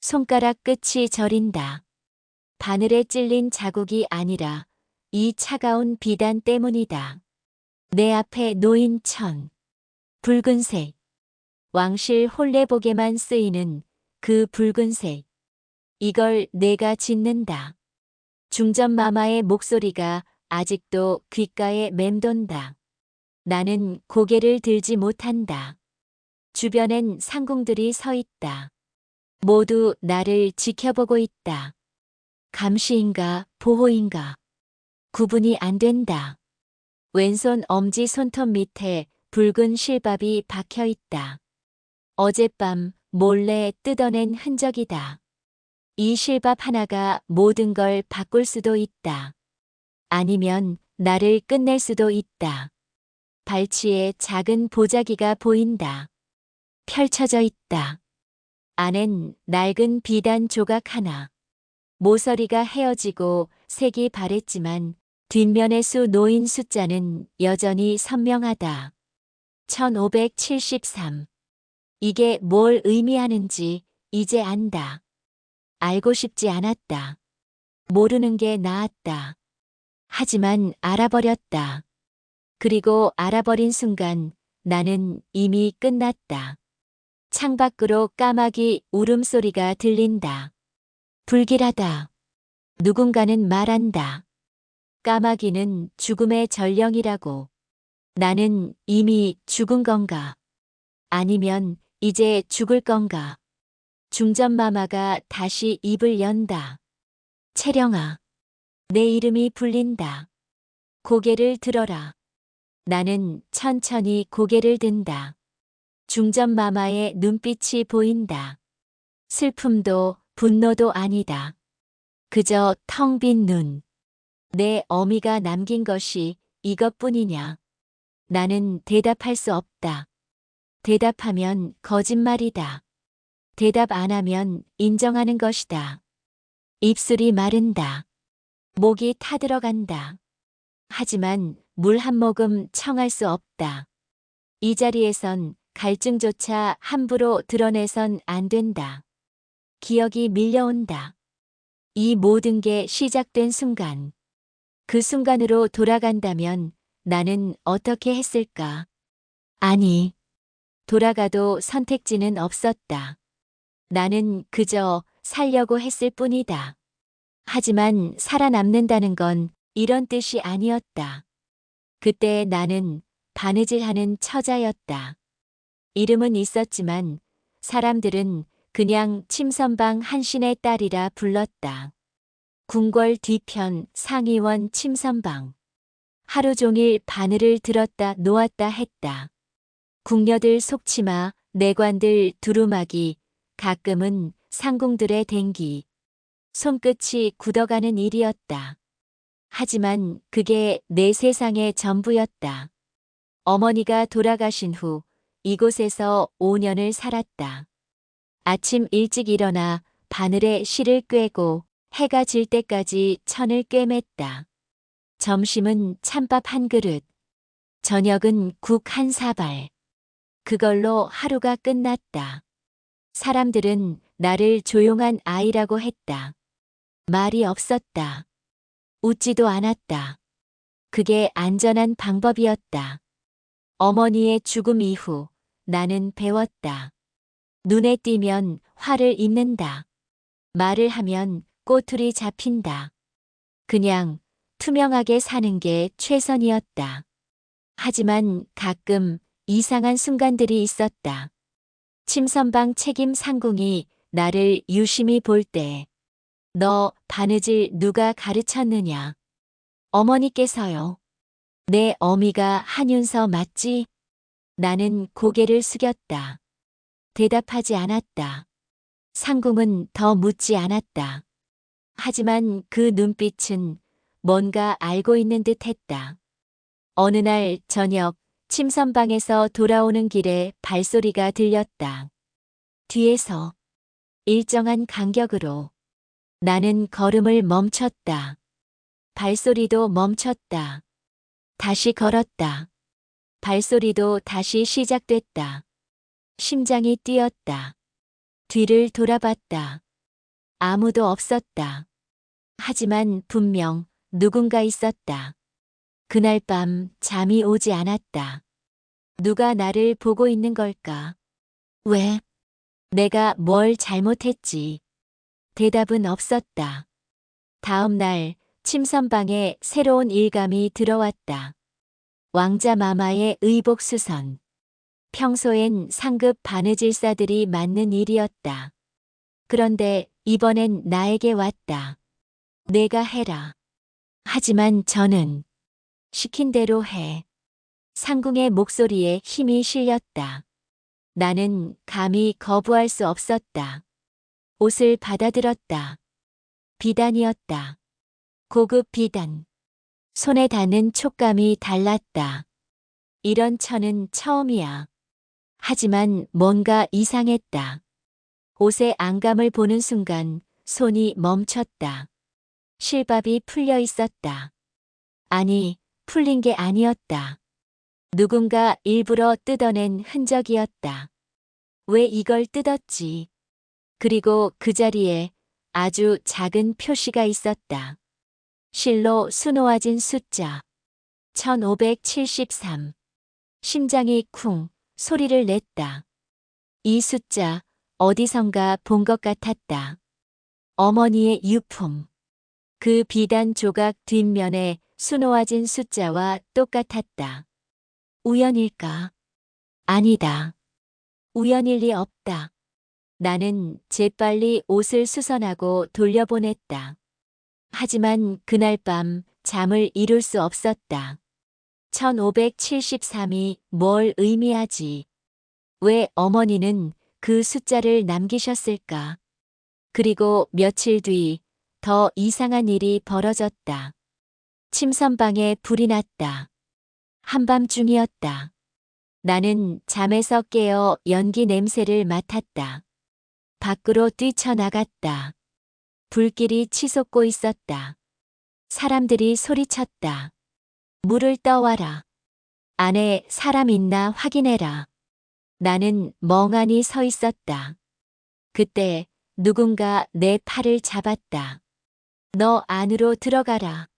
손가락 끝이 저린다. 바늘에 찔린 자국이 아니라 이 차가운 비단 때문이다. 내 앞에 놓인 천. 붉은색. 왕실 혼례복에만 쓰이는 그 붉은색. 이걸 내가 짓는다. 중전마마의 목소리가 아직도 귓가에 맴돈다. 나는 고개를 들지 못한다. 주변엔 상궁들이 서 있다. 모두 나를 지켜보고 있다. 감시인가 보호인가. 구분이 안 된다. 왼손 엄지 손톱 밑에 붉은 실밥이 박혀 있다. 어젯밤 몰래 뜯어낸 흔적이다. 이 실밥 하나가 모든 걸 바꿀 수도 있다. 아니면 나를 끝낼 수도 있다. 발치에 작은 보자기가 보인다. 펼쳐져 있다. 안엔 낡은 비단 조각 하나. 모서리가 헤어지고 색이 바랬지만 뒷면의 수 놓인 숫자는 여전히 선명하다. 1573. 이게 뭘 의미하는지 이제 안다. 알고 싶지 않았다. 모르는 게 나았다. 하지만 알아버렸다. 그리고 알아버린 순간 나는 이미 끝났다. 창밖으로 까마귀 울음소리가 들린다. 불길하다. 누군가는 말한다. 까마귀는 죽음의 전령이라고. 나는 이미 죽은 건가? 아니면 이제 죽을 건가? 중전마마가 다시 입을 연다. 채령아. 내 이름이 불린다. 고개를 들어라. 나는 천천히 고개를 든다. 중전마마의 눈빛이 보인다. 슬픔도 분노도 아니다. 그저 텅 빈 눈. 내 어미가 남긴 것이 이것뿐이냐? 나는 대답할 수 없다. 대답하면 거짓말이다. 대답 안 하면 인정하는 것이다. 입술이 마른다. 목이 타들어간다. 하지만 물 한 모금 청할 수 없다. 이 자리에선 갈증조차 함부로 드러내선 안 된다. 기억이 밀려온다. 이 모든 게 시작된 순간. 그 순간으로 돌아간다면 나는 어떻게 했을까? 아니, 돌아가도 선택지는 없었다. 나는 그저 살려고 했을 뿐이다. 하지만 살아남는다는 건 이런 뜻이 아니었다. 그때 나는 바느질하는 처자였다. 이름은 있었지만 사람들은 그냥 침선방 한신의 딸이라 불렀다. 궁궐 뒤편 상의원 침선방. 하루 종일 바늘을 들었다 놓았다 했다. 궁녀들 속치마, 내관들 두루마기, 가끔은 상궁들의 댕기. 손끝이 굳어가는 일이었다. 하지만 그게 내 세상의 전부였다. 어머니가 돌아가신 후 이곳에서 5년을 살았다. 아침 일찍 일어나 바늘에 실을 꿰고 해가 질 때까지 천을 꿰맸다. 점심은 찬밥 한 그릇, 저녁은 국 한 사발. 그걸로 하루가 끝났다. 사람들은 나를 조용한 아이라고 했다. 말이 없었다. 웃지도 않았다. 그게 안전한 방법이었다. 어머니의 죽음 이후 나는 배웠다. 눈에 띄면 화를 입는다. 말을 하면 꼬투리 잡힌다. 그냥 투명하게 사는 게 최선이었다. 하지만 가끔 이상한 순간들이 있었다. 침선방 책임 상궁이 나를 유심히 볼 때, 너 바느질 누가 가르쳤느냐? 어머니께서요. 내 어미가 한윤서 맞지? 나는 고개를 숙였다. 대답하지 않았다. 상궁은 더 묻지 않았다. 하지만 그 눈빛은 뭔가 알고 있는 듯 했다. 어느 날 저녁 침선방에서 돌아오는 길에 발소리가 들렸다. 뒤에서 일정한 간격으로. 나는 걸음을 멈췄다. 발소리도 멈췄다. 다시 걸었다. 발소리도 다시 시작됐다. 심장이 뛰었다. 뒤를 돌아봤다. 아무도 없었다. 하지만 분명 누군가 있었다. 그날 밤 잠이 오지 않았다. 누가 나를 보고 있는 걸까? 왜? 내가 뭘 잘못했지? 대답은 없었다. 다음 날 침선방에 새로운 일감이 들어왔다. 왕자 마마의 의복수선. 평소엔 상급 바느질사들이 맡는 일이었다. 그런데 이번엔 나에게 왔다. 내가 해라. 하지만 저는 시킨 대로 해. 상궁의 목소리에 힘이 실렸다. 나는 감히 거부할 수 없었다. 옷을 받아들었다. 비단이었다. 고급 비단. 손에 닿는 촉감이 달랐다. 이런 천은 처음이야. 하지만 뭔가 이상했다. 옷의 안감을 보는 순간 손이 멈췄다. 실밥이 풀려 있었다. 아니, 풀린 게 아니었다. 누군가 일부러 뜯어낸 흔적이었다. 왜 이걸 뜯었지? 그리고 그 자리에 아주 작은 표시가 있었다. 실로 수놓아진 숫자. 1573. 심장이 쿵 소리를 냈다. 이 숫자 어디선가 본 것 같았다. 어머니의 유품. 그 비단 조각 뒷면에 수놓아진 숫자와 똑같았다. 우연일까? 아니다. 우연일 리 없다. 나는 재빨리 옷을 수선하고 돌려보냈다. 하지만 그날 밤 잠을 이룰 수 없었다. 1573이 뭘 의미하지? 왜 어머니는 그 숫자를 남기셨을까? 그리고 며칠 뒤 더 이상한 일이 벌어졌다. 침선방에 불이 났다. 한밤중이었다. 나는 잠에서 깨어 연기 냄새를 맡았다. 밖으로 뛰쳐나갔다. 불길이 치솟고 있었다. 사람들이 소리쳤다. 물을 떠와라. 안에 사람 있나 확인해라. 나는 멍하니 서 있었다. 그때 누군가 내 팔을 잡았다. 너 안으로 들어가라.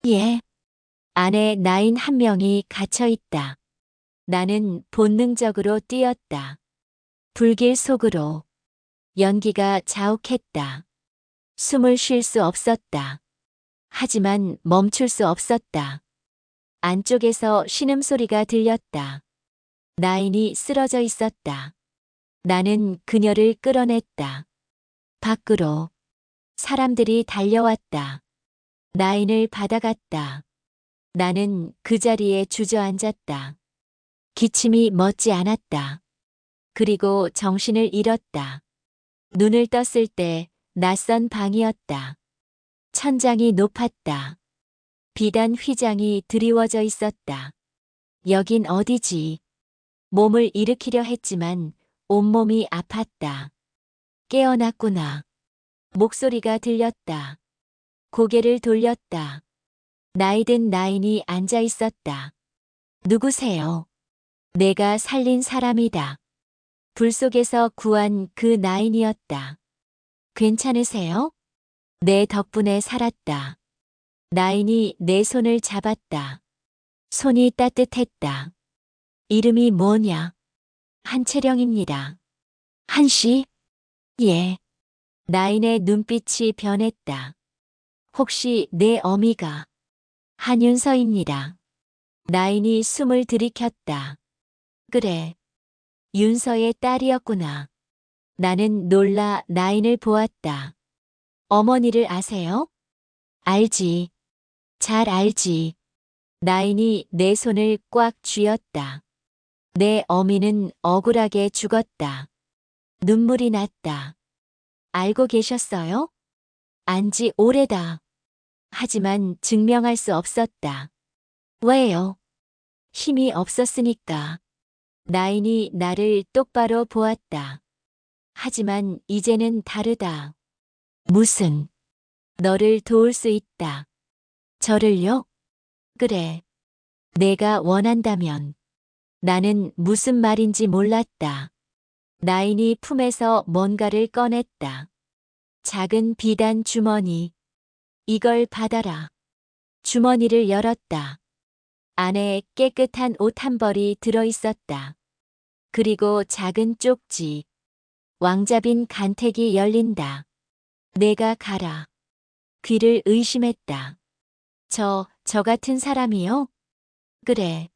예. 안에 나인 한 명이 갇혀 있다. 나는 본능적으로 뛰었다. 불길 속으로. 연기가 자욱했다. 숨을 쉴 수 없었다. 하지만 멈출 수 없었다. 안쪽에서 신음소리가 들렸다. 나인이 쓰러져 있었다. 나는 그녀를 끌어냈다. 밖으로. 사람들이 달려왔다. 나인을 받아갔다. 나는 그 자리에 주저앉았다. 기침이 멎지 않았다. 그리고 정신을 잃었다. 눈을 떴을 때 낯선 방이었다. 천장이 높았다. 비단 휘장이 드리워져 있었다. 여긴 어디지? 몸을 일으키려 했지만 온몸이 아팠다. 깨어났구나. 목소리가 들렸다. 고개를 돌렸다. 나이든 나인이 앉아 있었다. 누구세요? 내가 살린 사람이다. 불 속에서 구한 그 나인이었다. 괜찮으세요? 내 덕분에 살았다. 나인이 내 손을 잡았다. 손이 따뜻했다. 이름이 뭐냐? 한채령입니다. 한씨? 예. 나인의 눈빛이 변했다. 혹시 내 어미가? 한윤서입니다. 나인이 숨을 들이켰다. 그래. 윤서의 딸이었구나. 나는 놀라 나인을 보았다. 어머니를 아세요? 알지. 잘 알지. 나인이 내 손을 꽉 쥐었다. 내 어미는 억울하게 죽었다. 눈물이 났다. 알고 계셨어요? 안지 오래다. 하지만 증명할 수 없었다. 왜요? 힘이 없었으니까. 나인이 나를 똑바로 보았다. 하지만 이제는 다르다. 무슨? 너를 도울 수 있다. 저를요? 그래. 내가 원한다면. 나는 무슨 말인지 몰랐다. 나인이 품에서 뭔가를 꺼냈다. 작은 비단 주머니. 이걸 받아라. 주머니를 열었다. 안에 깨끗한 옷 한 벌이 들어 있었다. 그리고 작은 쪽지. 왕자빈 간택이 열린다. 내가 가라. 귀를 의심했다. 저 같은 사람이요? 그래.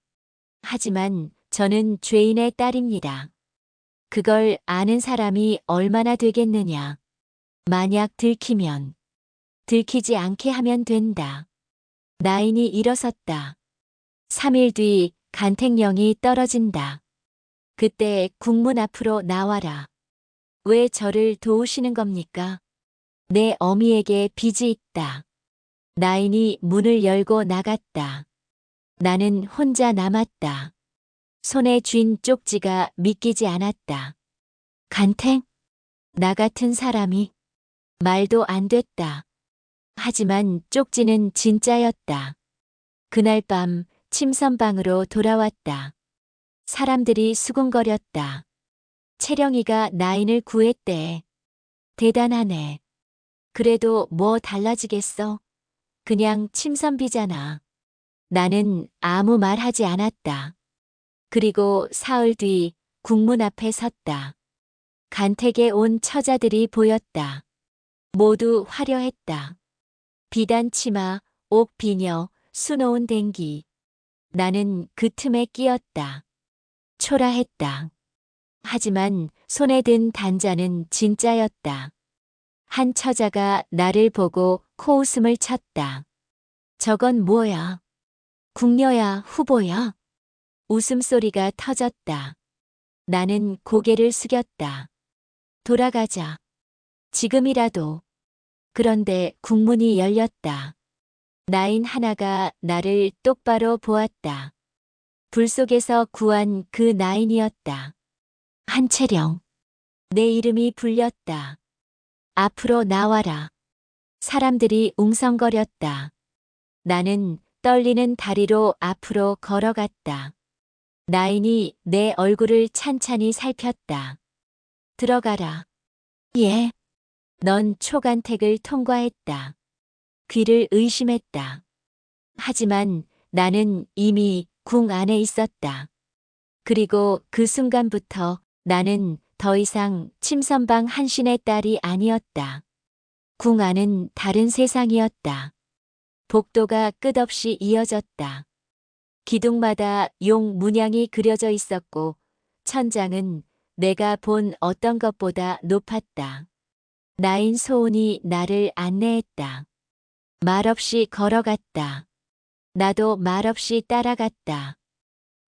하지만 저는 죄인의 딸입니다. 그걸 아는 사람이 얼마나 되겠느냐. 만약 들키면, 들키지 않게 하면 된다. 나인이 일어섰다. 3일 뒤 간택령이 떨어진다. 그때 국문 앞으로 나와라. 왜 저를 도우시는 겁니까? 내 어미에게 빚이 있다. 나인이 문을 열고 나갔다. 나는 혼자 남았다. 손에 쥔 쪽지가 믿기지 않았다. 간택? 나 같은 사람이? 말도 안 됐다. 하지만 쪽지는 진짜였다. 그날 밤 침선방으로 돌아왔다. 사람들이 수군거렸다. 채령이가 나인을 구했대. 대단하네. 그래도 뭐 달라지겠어? 그냥 침선비잖아. 나는 아무 말 하지 않았다. 그리고 사흘 뒤 국문 앞에 섰다. 간택에 온 처자들이 보였다. 모두 화려했다. 비단 치마, 옥 비녀, 수놓은 댕기. 나는 그 틈에 끼었다. 초라했다. 하지만 손에 든 단자는 진짜였다. 한 처자가 나를 보고 코웃음을 쳤다. 저건 뭐야? 궁녀야, 후보야? 웃음소리가 터졌다. 나는 고개를 숙였다. 돌아가자. 지금이라도. 그런데 국문이 열렸다. 나인 하나가 나를 똑바로 보았다. 불 속에서 구한 그 나인이었다. 한채령. 내 이름이 불렸다. 앞으로 나와라. 사람들이 웅성거렸다. 나는 떨리는 다리로 앞으로 걸어갔다. 나인이 내 얼굴을 찬찬히 살폈다. 들어가라. 예. 넌 초간택을 통과했다. 귀를 의심했다. 하지만 나는 이미 궁 안에 있었다. 그리고 그 순간부터 나는 더 이상 침선방 한신의 딸이 아니었다. 궁 안은 다른 세상이었다. 복도가 끝없이 이어졌다. 기둥마다 용 문양이 그려져 있었고 천장은 내가 본 어떤 것보다 높았다. 나인 소운이 나를 안내했다. 말없이 걸어갔다. 나도 말없이 따라갔다.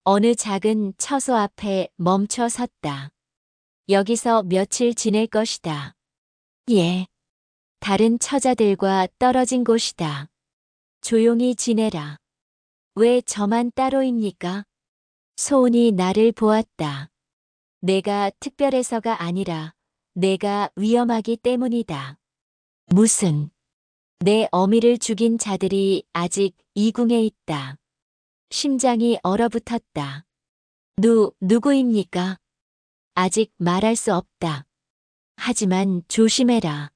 어느 작은 처소 앞에 멈춰 섰다. 여기서 며칠 지낼 것이다. 예. 다른 처자들과 떨어진 곳이다. 조용히 지내라. 왜 저만 따로입니까? 소운이 나를 보았다. 내가 특별해서가 아니라 내가 위험하기 때문이다. 무슨? 내 어미를 죽인 자들이 아직 이 궁에 있다. 심장이 얼어붙었다. 누구입니까? 아직 말할 수 없다. 하지만 조심해라.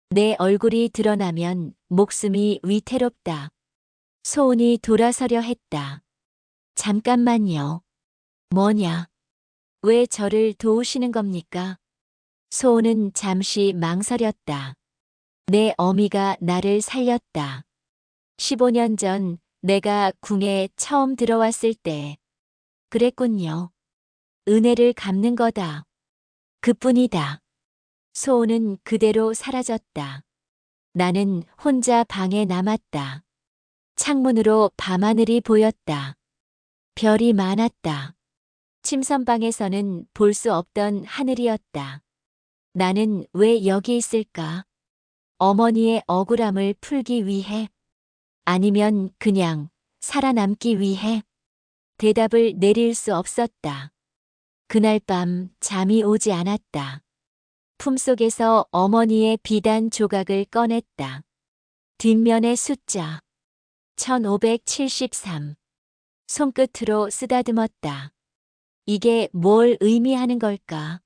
내 얼굴이 드러나면 목숨이 위태롭다. 소운이 돌아서려 했다. 잠깐만요. 뭐냐? 왜 저를 도우시는 겁니까? 소운은 잠시 망설였다. 내 어미가 나를 살렸다. 15년 전 내가 궁에 처음 들어왔을 때. 그랬군요. 은혜를 갚는 거다. 그뿐이다. 소운은 그대로 사라졌다. 나는 혼자 방에 남았다. 창문으로 밤하늘이 보였다. 별이 많았다. 침선방에서는 볼 수 없던 하늘이었다. 나는 왜 여기 있을까? 어머니의 억울함을 풀기 위해? 아니면 그냥 살아남기 위해? 대답을 내릴 수 없었다. 그날 밤 잠이 오지 않았다. 품속에서 어머니의 비단 조각을 꺼냈다. 뒷면의 숫자 1573. 손끝으로 쓰다듬었다. 이게 뭘 의미하는 걸까?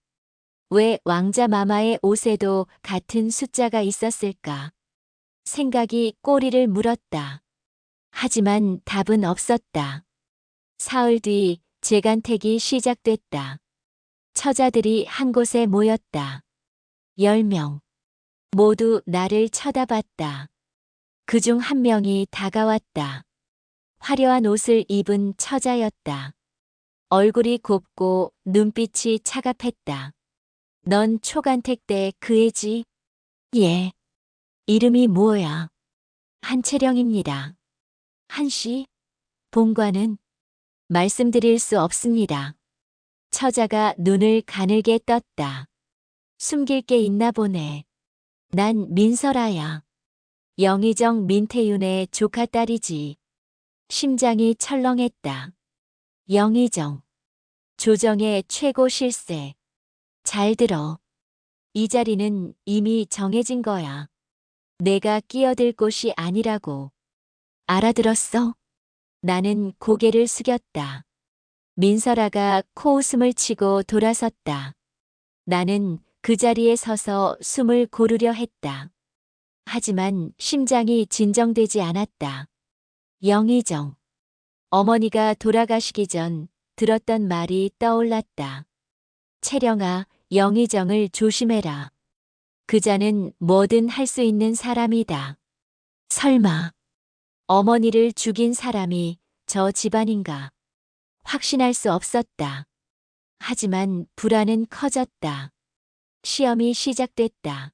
왜 왕자 마마의 옷에도 같은 숫자가 있었을까? 생각이 꼬리를 물었다. 하지만 답은 없었다. 사흘 뒤 재간택이 시작됐다. 처자들이 한 곳에 모였다. 10명. 모두 나를 쳐다봤다. 그중 한 명이 다가왔다. 화려한 옷을 입은 처자였다. 얼굴이 곱고 눈빛이 차갑했다. 넌 초간택 때 그 애지? 예. 이름이 뭐야? 한채령입니다. 한씨? 본관은? 말씀드릴 수 없습니다. 처자가 눈을 가늘게 떴다. 숨길 게 있나 보네. 난 민설아야. 영의정 민태윤의 조카 딸이지. 심장이 철렁했다. 영의정. 조정의 최고 실세. 잘 들어. 이 자리는 이미 정해진 거야. 내가 끼어들 곳이 아니라고. 알아들었어? 나는 고개를 숙였다. 민설아가 코웃음을 치고 돌아섰다. 나는 그 자리에 서서 숨을 고르려 했다. 하지만 심장이 진정되지 않았다. 영의정. 어머니가 돌아가시기 전 들었던 말이 떠올랐다. 채령아, 영의정을 조심해라. 그자는 뭐든 할 수 있는 사람이다. 설마 어머니를 죽인 사람이 저 집안인가? 확신할 수 없었다. 하지만 불안은 커졌다. 시험이 시작됐다.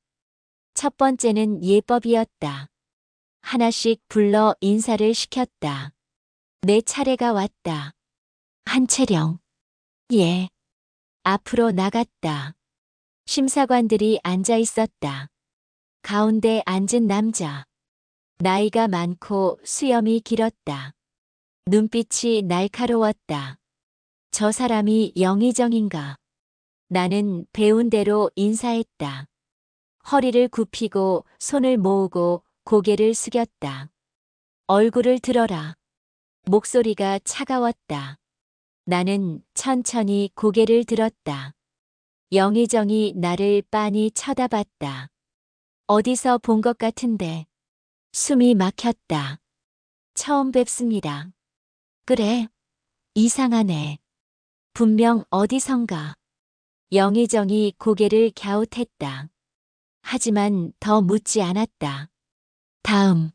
첫 번째는 예법이었다. 하나씩 불러 인사를 시켰다. 내 차례가 왔다. 한채령. 예. 앞으로 나갔다. 심사관들이 앉아 있었다. 가운데 앉은 남자. 나이가 많고 수염이 길었다. 눈빛이 날카로웠다. 저 사람이 영의정인가? 나는 배운 대로 인사했다. 허리를 굽히고 손을 모으고 고개를 숙였다. 얼굴을 들어라. 목소리가 차가웠다. 나는 천천히 고개를 들었다. 영의정이 나를 빤히 쳐다봤다. 어디서 본 것 같은데. 숨이 막혔다. 처음 뵙습니다. 그래. 이상하네. 분명 어디선가. 영의정이 고개를 갸웃했다. 하지만 더 묻지 않았다. 다음.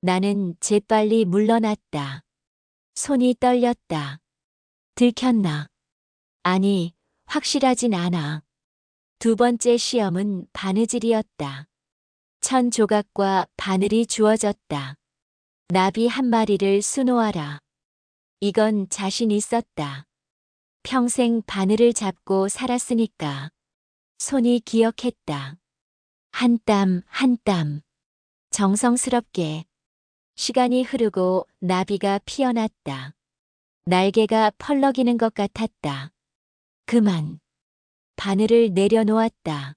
나는 재빨리 물러났다. 손이 떨렸다. 들켰나? 아니, 확실하진 않아. 두 번째 시험은 바느질이었다. 천 조각과 바늘이 주어졌다. 나비 한 마리를 수놓아라. 이건 자신 있었다. 평생 바늘을 잡고 살았으니까. 손이 기억했다. 한 땀 한 땀. 정성스럽게. 시간이 흐르고 나비가 피어났다. 날개가 펄럭이는 것 같았다. 그만. 바늘을 내려놓았다.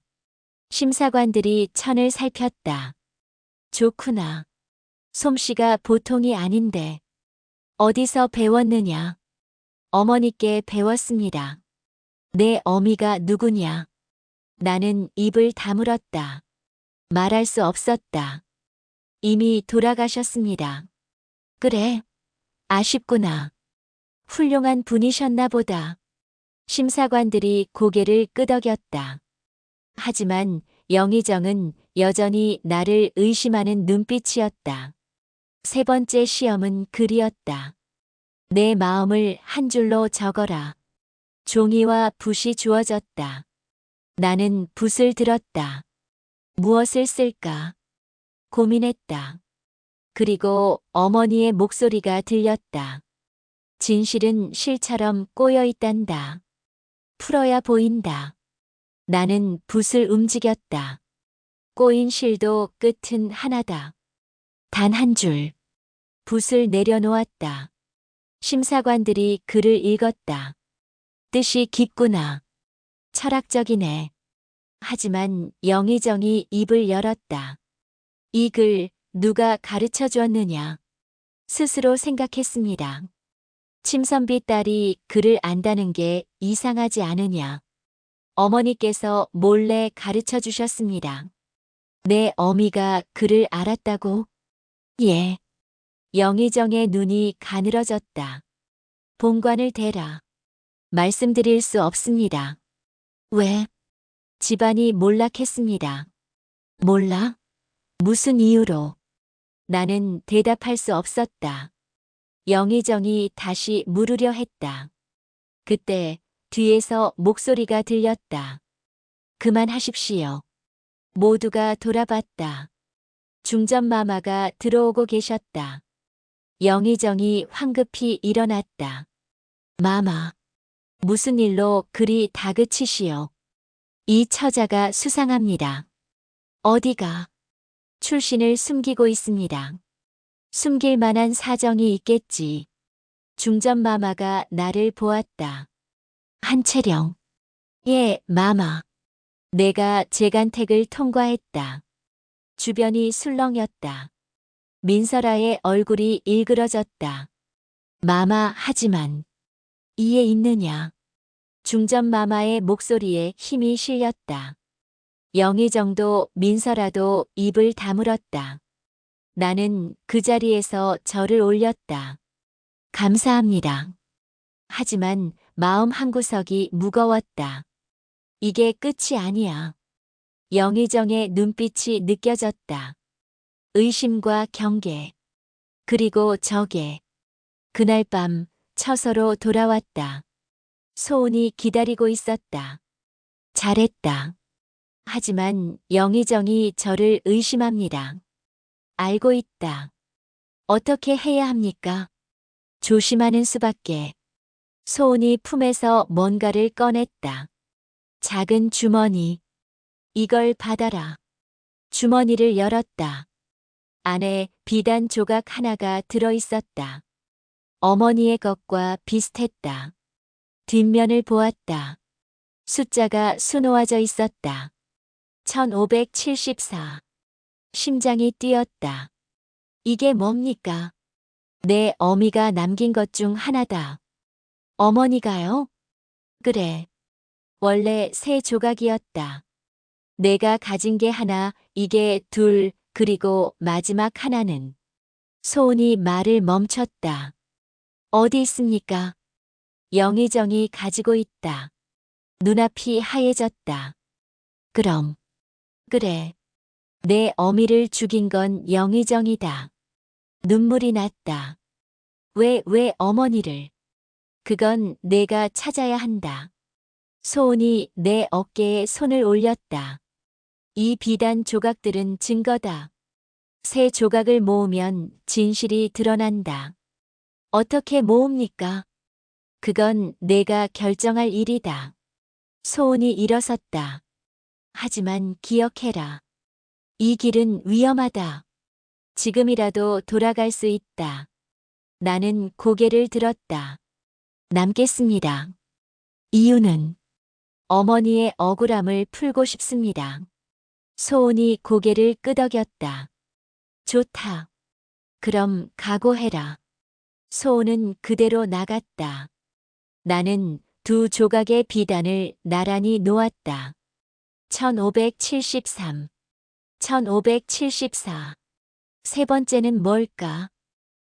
심사관들이 천을 살폈다. 좋구나. 솜씨가 보통이 아닌데. 어디서 배웠느냐? 어머니께 배웠습니다. 내 어미가 누구냐? 나는 입을 다물었다. 말할 수 없었다. 이미 돌아가셨습니다. 그래. 아쉽구나. 훌륭한 분이셨나 보다. 심사관들이 고개를 끄덕였다. 하지만 영의정은 여전히 나를 의심하는 눈빛이었다. 세 번째 시험은 글이었다. 내 마음을 한 줄로 적어라. 종이와 붓이 주어졌다. 나는 붓을 들었다. 무엇을 쓸까? 고민했다. 그리고 어머니의 목소리가 들렸다. 진실은 실처럼 꼬여 있단다. 풀어야 보인다. 나는 붓을 움직였다. 꼬인 실도 끝은 하나다. 단 한 줄. 붓을 내려놓았다. 심사관들이 글을 읽었다. 뜻이 깊구나. 철학적이네. 하지만 영의정이 입을 열었다. 이 글 누가 가르쳐 주었느냐? 스스로 생각했습니다. 침선비 딸이 글을 안다는 게 이상하지 않으냐? 어머니께서 몰래 가르쳐 주셨습니다. 내 어미가 그를 알았다고? 예. 영의정의 눈이 가늘어졌다. 본관을 대라. 말씀드릴 수 없습니다. 왜? 집안이 몰락했습니다. 몰라? 무슨 이유로? 나는 대답할 수 없었다. 영의정이 다시 물으려 했다. 그때 뒤에서 목소리가 들렸다. 그만하십시오. 모두가 돌아봤다. 중전마마가 들어오고 계셨다. 영의정이 황급히 일어났다. 마마, 무슨 일로 그리 다그치시오? 이 처자가 수상합니다. 어디가? 출신을 숨기고 있습니다. 숨길 만한 사정이 있겠지. 중전마마가 나를 보았다. 한채령. 예, 마마. 내가 재간택을 통과했다. 주변이 술렁였다. 민설아의 얼굴이 일그러졌다. 마마, 하지만 이에 있느냐? 중전마마의 목소리에 힘이 실렸다. 영의정도 민설아도 입을 다물었다. 나는 그 자리에서 절을 올렸다. 감사합니다. 하지만 마음 한구석이 무거웠다. 이게 끝이 아니야. 영의정의 눈빛이 느껴졌다. 의심과 경계. 그리고 적에. 그날 밤 처서로 돌아왔다. 소은이 기다리고 있었다. 잘했다. 하지만 영의정이 저를 의심합니다. 알고 있다. 어떻게 해야 합니까? 조심하는 수밖에. 소은이 품에서 뭔가를 꺼냈다. 작은 주머니. 이걸 받아라. 주머니를 열었다. 안에 비단 조각 하나가 들어있었다. 어머니의 것과 비슷했다. 뒷면을 보았다. 숫자가 수놓아져 있었다. 1574. 심장이 뛰었다. 이게 뭡니까? 내 어미가 남긴 것 중 하나다. 어머니가요? 그래. 원래 세 조각이었다. 내가 가진 게 하나, 이게 둘, 그리고 마지막 하나는. 소은이 말을 멈췄다. 어디 있습니까? 영의정이 가지고 있다. 눈앞이 하얘졌다. 그럼. 그래. 내 어미를 죽인 건 영의정이다. 눈물이 났다. 왜 어머니를? 그건 내가 찾아야 한다. 소은이 내 어깨에 손을 올렸다. 이 비단 조각들은 증거다. 세 조각을 모으면 진실이 드러난다. 어떻게 모읍니까? 그건 내가 결정할 일이다. 소은이 일어섰다. 하지만 기억해라. 이 길은 위험하다. 지금이라도 돌아갈 수 있다. 나는 고개를 들었다. 남겠습니다. 이유는 어머니의 억울함을 풀고 싶습니다. 소은이 고개를 끄덕였다. 좋다. 그럼 각오해라. 소은은 그대로 나갔다. 나는 두 조각의 비단을 나란히 놓았다. 1573, 1574. 세 번째는 뭘까?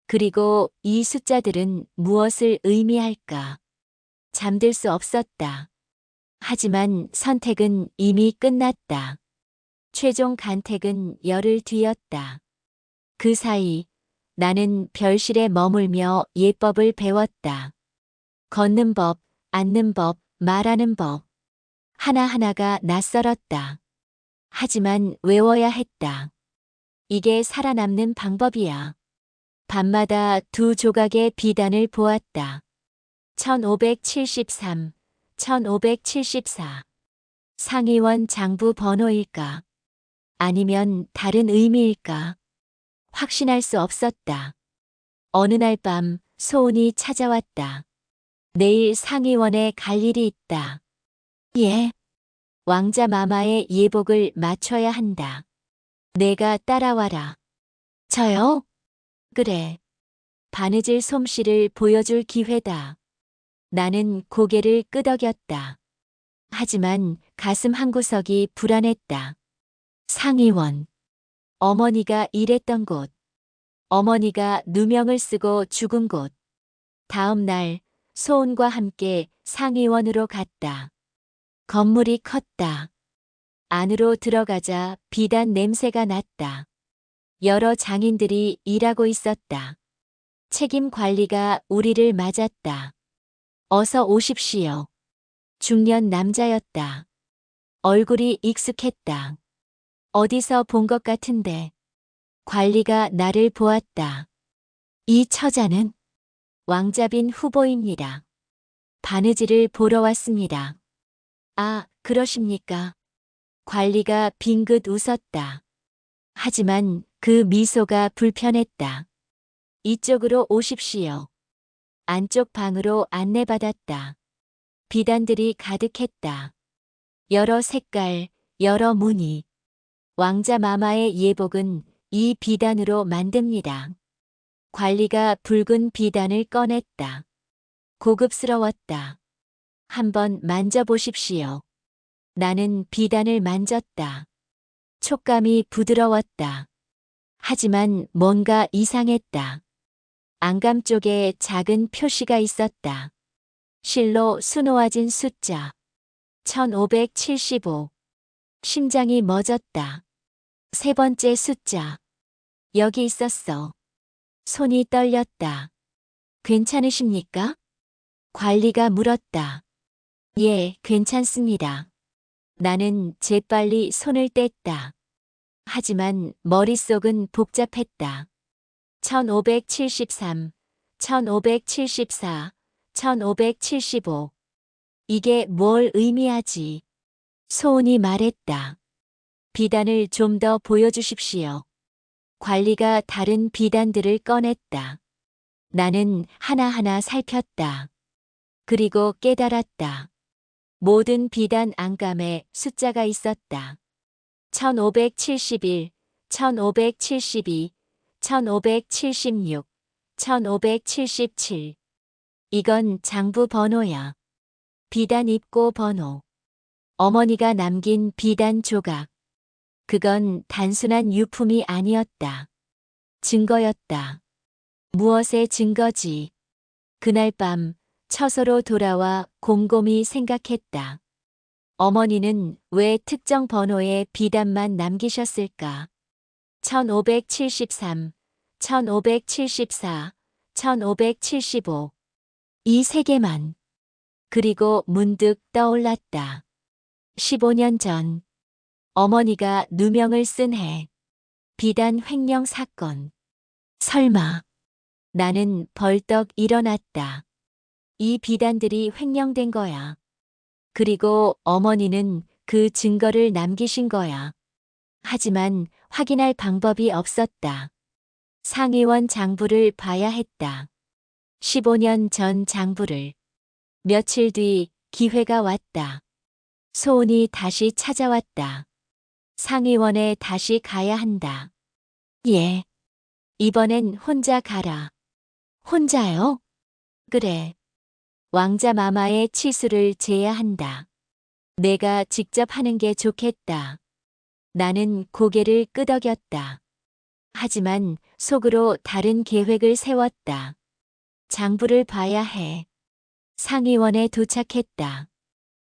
그리고 이 숫자들은 무엇을 의미할까? 잠들 수 없었다. 하지만 선택은 이미 끝났다. 최종 간택은 열흘 뒤였다. 그 사이 나는 별실에 머물며 예법을 배웠다. 걷는 법, 앉는 법, 말하는 법. 하나하나가 낯설었다. 하지만 외워야 했다. 이게 살아남는 방법이야. 밤마다 두 조각의 비단을 보았다. 1573, 1574. 상의원 장부 번호일까? 아니면 다른 의미일까? 확신할 수 없었다. 어느 날 밤 소은이 찾아왔다. 내일 상의원에 갈 일이 있다. 예. 왕자 마마의 예복을 맞춰야 한다. 내가 따라와라. 저요? 그래. 바느질 솜씨를 보여줄 기회다. 나는 고개를 끄덕였다. 하지만 가슴 한구석이 불안했다. 상의원. 어머니가 일했던 곳. 어머니가 누명을 쓰고 죽은 곳. 다음 날 소은과 함께 상의원으로 갔다. 건물이 컸다. 안으로 들어가자 비단 냄새가 났다. 여러 장인들이 일하고 있었다. 책임 관리가 우리를 맞았다. 어서 오십시오. 중년 남자였다. 얼굴이 익숙했다. 어디서 본 것 같은데. 관리가 나를 보았다. 이 처자는 왕자빈 후보입니다. 바느질을 보러 왔습니다. 아, 그러십니까? 관리가 빙긋 웃었다. 하지만 그 미소가 불편했다. 이쪽으로 오십시오. 안쪽 방으로 안내받았다. 비단들이 가득했다. 여러 색깔, 여러 무늬. 왕자 마마의 예복은 이 비단으로 만듭니다. 관리가 붉은 비단을 꺼냈다. 고급스러웠다. 한번 만져보십시오. 나는 비단을 만졌다. 촉감이 부드러웠다. 하지만 뭔가 이상했다. 안감 쪽에 작은 표시가 있었다. 실로 수놓아진 숫자. 1575. 심장이 멎었다. 세 번째 숫자. 여기 있었어. 손이 떨렸다. 괜찮으십니까? 관리가 물었다. 예, 괜찮습니다. 나는 재빨리 손을 뗐다. 하지만 머릿속은 복잡했다. 1573, 1574, 1575. 이게 뭘 의미하지? 소은이 말했다. 비단을 좀 더 보여주십시오. 관리가 다른 비단들을 꺼냈다. 나는 하나하나 살폈다. 그리고 깨달았다. 모든 비단 안감에 숫자가 있었다. 1571, 1572, 1576, 1577. 이건 장부 번호야. 비단 입고 번호. 어머니가 남긴 비단 조각. 그건 단순한 유품이 아니었다. 증거였다. 무엇의 증거지? 그날 밤 처소로 돌아와 곰곰이 생각했다. 어머니는 왜 특정 번호의 비단만 남기셨을까? 1573, 1574, 1575. 이 세 개만. 그리고 문득 떠올랐다. 15년 전. 어머니가 누명을 쓴 해. 비단 횡령 사건. 설마. 나는 벌떡 일어났다. 이 비단들이 횡령된 거야. 그리고 어머니는 그 증거를 남기신 거야. 하지만 확인할 방법이 없었다. 상의원 장부를 봐야 했다. 15년 전 장부를. 며칠 뒤 기회가 왔다. 소은이 다시 찾아왔다. 상의원에 다시 가야 한다. 예. 이번엔 혼자 가라. 혼자요? 그래. 왕자 마마의 치수를 재야 한다. 내가 직접 하는 게 좋겠다. 나는 고개를 끄덕였다. 하지만 속으로 다른 계획을 세웠다. 장부를 봐야 해. 상의원에 도착했다.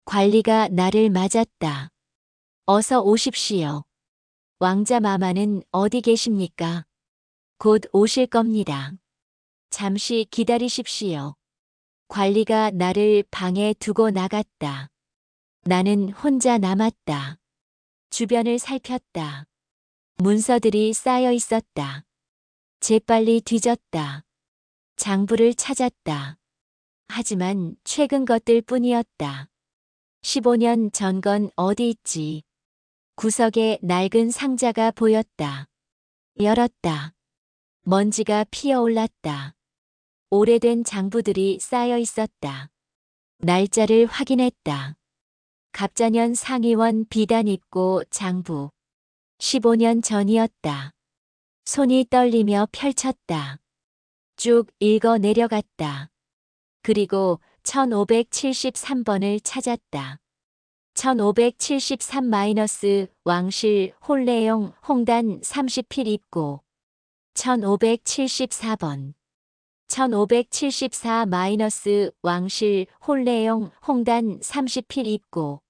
관리가 나를 맞았다. 어서 오십시오. 왕자 마마는 어디 계십니까? 곧 오실 겁니다. 잠시 기다리십시오. 관리가 나를 방에 두고 나갔다. 나는 혼자 남았다. 주변을 살폈다. 문서들이 쌓여 있었다. 재빨리 뒤졌다. 장부를 찾았다. 하지만 최근 것들 뿐이었다. 15년 전 건 어디 있지? 구석에 낡은 상자가 보였다. 열었다. 먼지가 피어올랐다. 오래된 장부들이 쌓여 있었다. 날짜를 확인했다. 갑자년 상의원 비단 입고 장부. 15년 전이었다. 손이 떨리며 펼쳤다. 쭉 읽어 내려갔다. 그리고 1573번을 찾았다. 1573- 왕실 홀레용 홍단 30필 입고 1574번 1574- 왕실 홀레용 홍단 30필 입고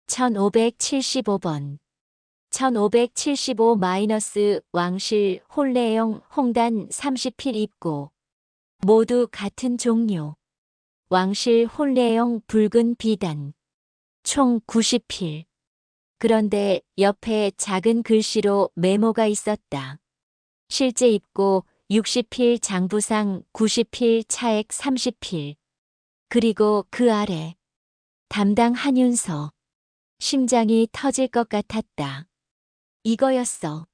1575번 1575- 왕실 홀레용 홍단 30필 입고 모두 같은 종류 왕실 홀레용 붉은 비단 총 90필. 그런데 옆에 작은 글씨로 메모가 있었다. 실제 입고 60필 장부상 90필 차액 30필. 그리고 그 아래 담당 한윤서. 심장이 터질 것 같았다. 이거였어.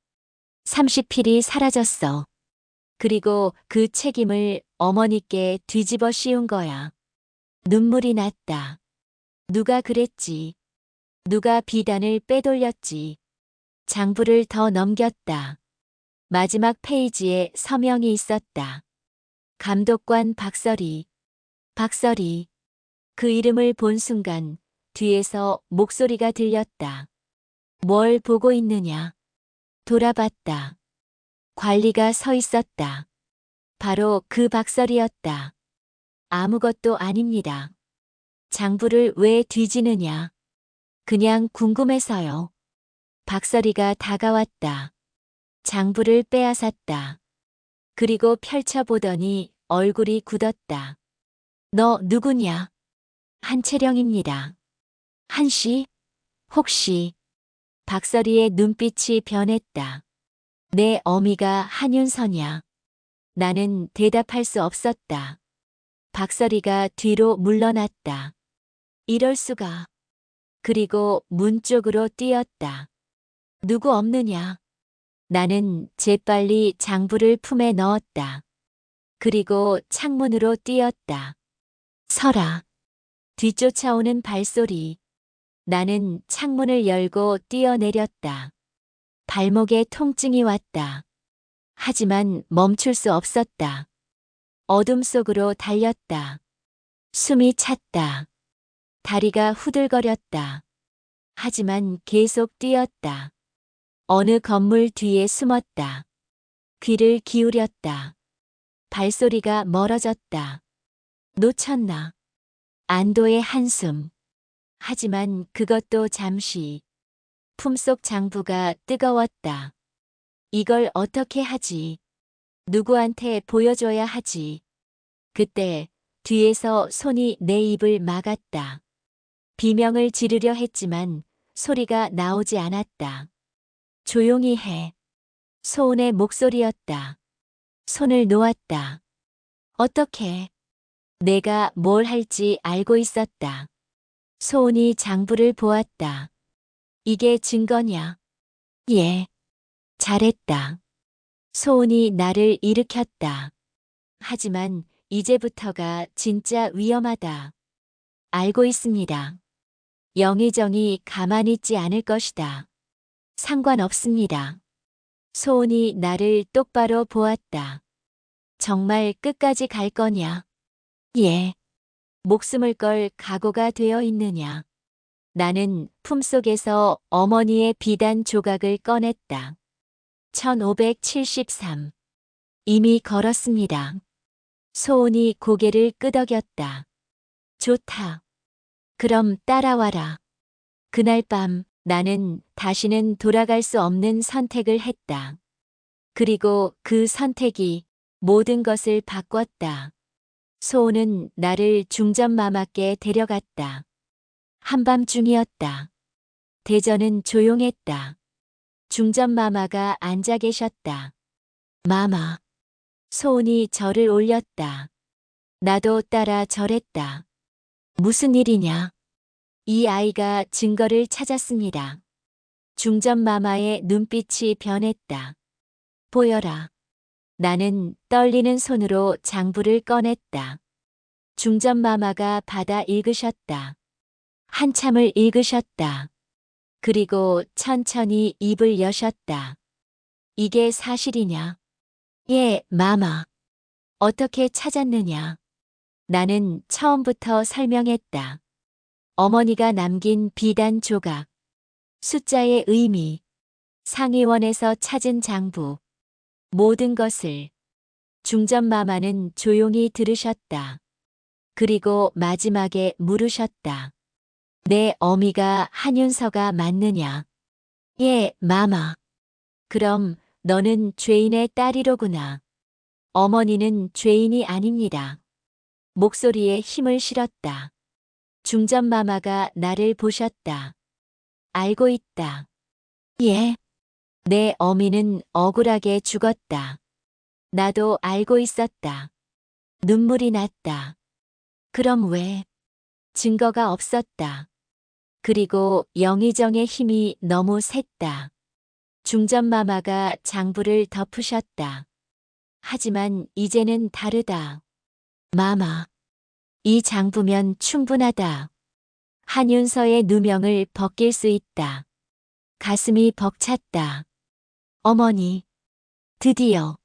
30필이 사라졌어. 그리고 그 책임을 어머니께 뒤집어 씌운 거야. 눈물이 났다. 누가 그랬지? 누가 비단을 빼돌렸지? 장부를 더 넘겼다. 마지막 페이지에 서명이 있었다. 감독관 박설이. 박설이. 그 이름을 본 순간 뒤에서 목소리가 들렸다. 뭘 보고 있느냐? 돌아봤다. 관리가 서 있었다. 바로 그 박설이었다. 아무것도 아닙니다. 장부를 왜 뒤지느냐? 그냥 궁금해서요. 박설이가 다가왔다. 장부를 빼앗았다. 그리고 펼쳐보더니 얼굴이 굳었다. 너 누구냐? 한채령입니다. 한씨? 혹시? 박설이의 눈빛이 변했다. 내 어미가 한윤서냐? 나는 대답할 수 없었다. 박설이가 뒤로 물러났다. 이럴 수가. 그리고 문 쪽으로 뛰었다. 누구 없느냐? 나는 재빨리 장부를 품에 넣었다. 그리고 창문으로 뛰었다. 서라. 뒤쫓아오는 발소리. 나는 창문을 열고 뛰어내렸다. 발목에 통증이 왔다. 하지만 멈출 수 없었다. 어둠 속으로 달렸다. 숨이 찼다. 다리가 후들거렸다. 하지만 계속 뛰었다. 어느 건물 뒤에 숨었다. 귀를 기울였다. 발소리가 멀어졌다. 놓쳤나? 안도의 한숨. 하지만 그것도 잠시. 품속 장부가 뜨거웠다. 이걸 어떻게 하지? 누구한테 보여줘야 하지? 그때 뒤에서 손이 내 입을 막았다. 비명을 지르려 했지만 소리가 나오지 않았다. 조용히 해. 소은의 목소리였다. 손을 놓았다. 어떻게? 내가 뭘 할지 알고 있었다. 소은이 장부를 보았다. 이게 증거냐? 예. 잘했다. 소은이 나를 일으켰다. 하지만 이제부터가 진짜 위험하다. 알고 있습니다. 영의정이 가만히 있지 않을 것이다. 상관없습니다. 소은이 나를 똑바로 보았다. 정말 끝까지 갈 거냐? 예. 목숨을 걸 각오가 되어 있느냐? 나는 품속에서 어머니의 비단 조각을 꺼냈다. 1573. 이미 걸었습니다. 소은이 고개를 끄덕였다. 좋다. 그럼 따라와라. 그날 밤 나는 다시는 돌아갈 수 없는 선택을 했다. 그리고 그 선택이 모든 것을 바꿨다. 소은은 나를 중전마마께 데려갔다. 한밤중이었다. 대전은 조용했다. 중전마마가 앉아 계셨다. 마마. 소은이 절을 올렸다. 나도 따라 절했다. 무슨 일이냐? 이 아이가 증거를 찾았습니다. 중전마마의 눈빛이 변했다. 보여라. 나는 떨리는 손으로 장부를 꺼냈다. 중전마마가 받아 읽으셨다. 한참을 읽으셨다. 그리고 천천히 입을 여셨다. 이게 사실이냐? 예, 마마. 어떻게 찾았느냐? 나는 처음부터 설명했다. 어머니가 남긴 비단 조각, 숫자의 의미, 상의원에서 찾은 장부, 모든 것을 중전마마는 조용히 들으셨다. 그리고 마지막에 물으셨다. 내 어미가 한윤서가 맞느냐? 예, 마마. 그럼 너는 죄인의 딸이로구나. 어머니는 죄인이 아닙니다. 목소리에 힘을 실었다. 중전마마가 나를 보셨다. 알고 있다. 예. 내 어미는 억울하게 죽었다. 나도 알고 있었다. 눈물이 났다. 그럼 왜? 증거가 없었다. 그리고 영의정의 힘이 너무 셌다. 중전마마가 장부를 덮으셨다. 하지만 이제는 다르다. 마마. 이 장부면 충분하다. 한윤서의 누명을 벗길 수 있다. 가슴이 벅찼다. 어머니. 드디어.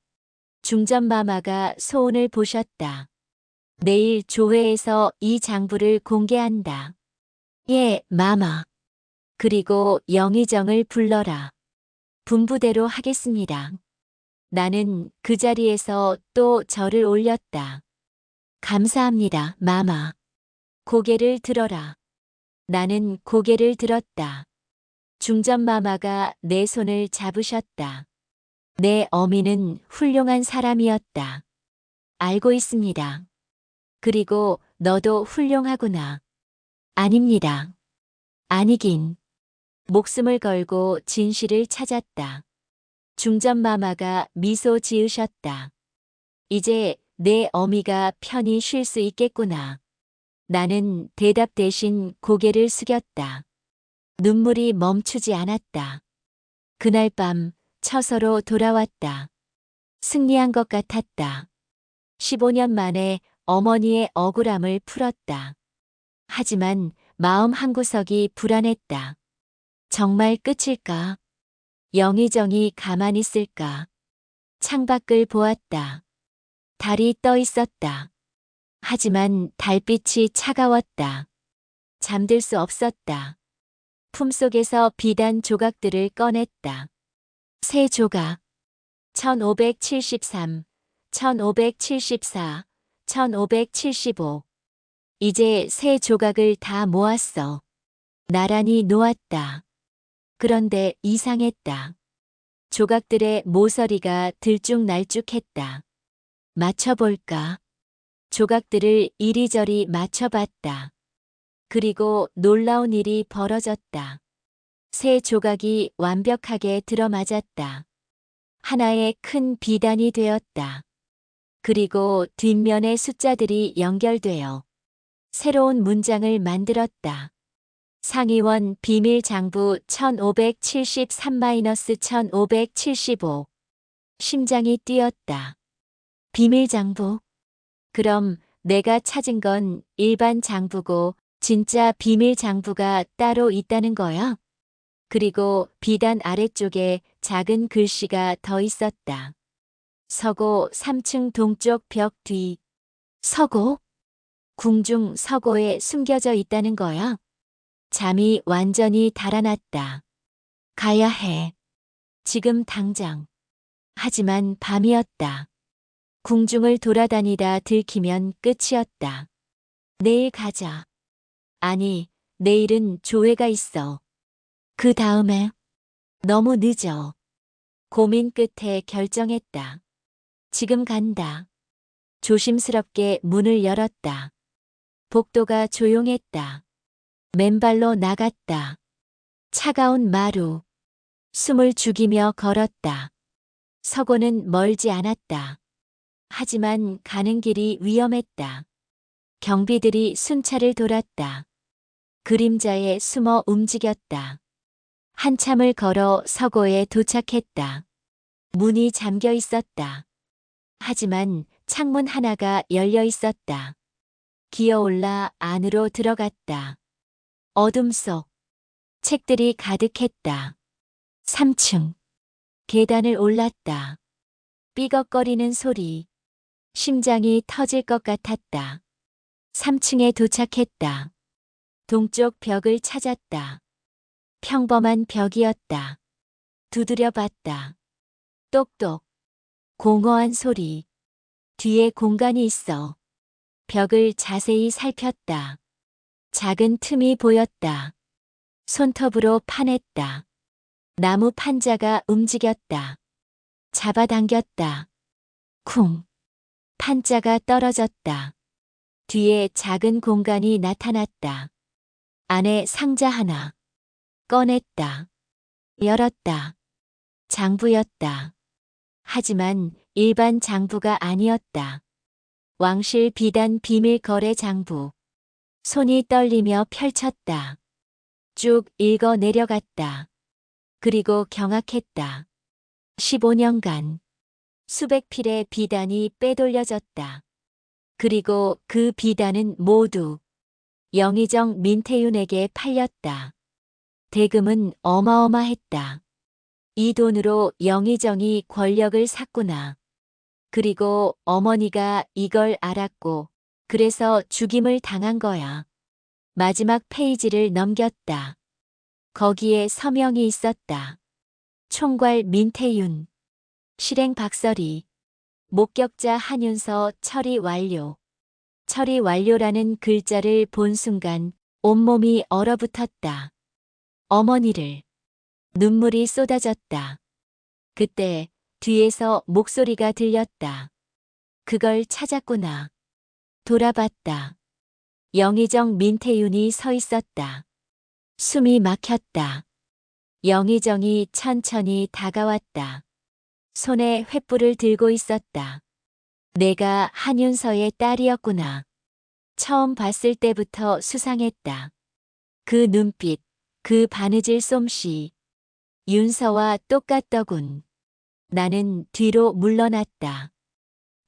중전마마가 소원을 보셨다. 내일 조회에서 이 장부를 공개한다. 예, 마마. 그리고 영의정을 불러라. 분부대로 하겠습니다. 나는 그 자리에서 또 절을 올렸다. 감사합니다, 마마. 고개를 들어라. 나는 고개를 들었다. 중전마마가 내 손을 잡으셨다. 내 어미는 훌륭한 사람이었다. 알고 있습니다. 그리고 너도 훌륭하구나. 아닙니다. 아니긴. 목숨을 걸고 진실을 찾았다. 중전마마가 미소 지으셨다. 이제 내 어미가 편히 쉴 수 있겠구나. 나는 대답 대신 고개를 숙였다. 눈물이 멈추지 않았다. 그날 밤 처서로 돌아왔다. 승리한 것 같았다. 15년 만에 어머니의 억울함을 풀었다. 하지만 마음 한구석이 불안했다. 정말 끝일까? 영의정이 가만히 있을까? 창밖을 보았다. 달이 떠 있었다. 하지만 달빛이 차가웠다. 잠들 수 없었다. 품속에서 비단 조각들을 꺼냈다. 세 조각. 1573, 1574, 1575. 이제 세 조각을 다 모았어. 나란히 놓았다. 그런데 이상했다. 조각들의 모서리가 들쭉날쭉했다. 맞춰볼까? 조각들을 이리저리 맞춰봤다. 그리고 놀라운 일이 벌어졌다. 세 조각이 완벽하게 들어맞았다. 하나의 큰 비단이 되었다. 그리고 뒷면의 숫자들이 연결되어 새로운 문장을 만들었다. 상의원 비밀장부 1573-1575. 심장이 뛰었다. 비밀장부? 그럼 내가 찾은 건 일반 장부고 진짜 비밀장부가 따로 있다는 거야? 그리고 비단 아래쪽에 작은 글씨가 더 있었다. 서고 3층 동쪽 벽 뒤. 서고? 궁중 서고에 숨겨져 있다는 거야? 잠이 완전히 달아났다. 가야 해. 지금 당장. 하지만 밤이었다. 궁중을 돌아다니다 들키면 끝이었다. 내일 가자. 아니, 내일은 조회가 있어. 그 다음에 너무 늦어. 고민 끝에 결정했다. 지금 간다. 조심스럽게 문을 열었다. 복도가 조용했다. 맨발로 나갔다. 차가운 마루. 숨을 죽이며 걸었다. 서고는 멀지 않았다. 하지만 가는 길이 위험했다. 경비들이 순찰을 돌았다. 그림자에 숨어 움직였다. 한참을 걸어 서고에 도착했다. 문이 잠겨 있었다. 하지만 창문 하나가 열려 있었다. 기어올라 안으로 들어갔다. 어둠 속 책들이 가득했다. 3층. 계단을 올랐다. 삐걱거리는 소리. 심장이 터질 것 같았다. 3층에 도착했다. 동쪽 벽을 찾았다. 평범한 벽이었다. 두드려 봤다. 똑똑. 공허한 소리. 뒤에 공간이 있어. 벽을 자세히 살폈다. 작은 틈이 보였다. 손톱으로 파냈다. 나무 판자가 움직였다. 잡아당겼다. 쿵. 판자가 떨어졌다. 뒤에 작은 공간이 나타났다. 안에 상자 하나. 꺼냈다. 열었다. 장부였다. 하지만 일반 장부가 아니었다. 왕실 비단 비밀 거래 장부. 손이 떨리며 펼쳤다. 쭉 읽어 내려갔다. 그리고 경악했다. 15년간 수백 필의 비단이 빼돌려졌다. 그리고 그 비단은 모두 영의정 민태윤에게 팔렸다. 대금은 어마어마했다. 이 돈으로 영의정이 권력을 샀구나. 그리고 어머니가 이걸 알았고 그래서 죽임을 당한 거야. 마지막 페이지를 넘겼다. 거기에 서명이 있었다. 총괄 민태윤. 실행 박서리. 목격자 한윤서 처리 완료. 처리 완료라는 글자를 본 순간 온몸이 얼어붙었다. 어머니를. 눈물이 쏟아졌다. 그때 뒤에서 목소리가 들렸다. 그걸 찾았구나. 돌아봤다. 영의정 민태윤이 서 있었다. 숨이 막혔다. 영의정이 천천히 다가왔다. 손에 횃불을 들고 있었다. 내가 한윤서의 딸이었구나. 처음 봤을 때부터 수상했다. 그 눈빛, 그 바느질 솜씨. 윤서와 똑같더군. 나는 뒤로 물러났다.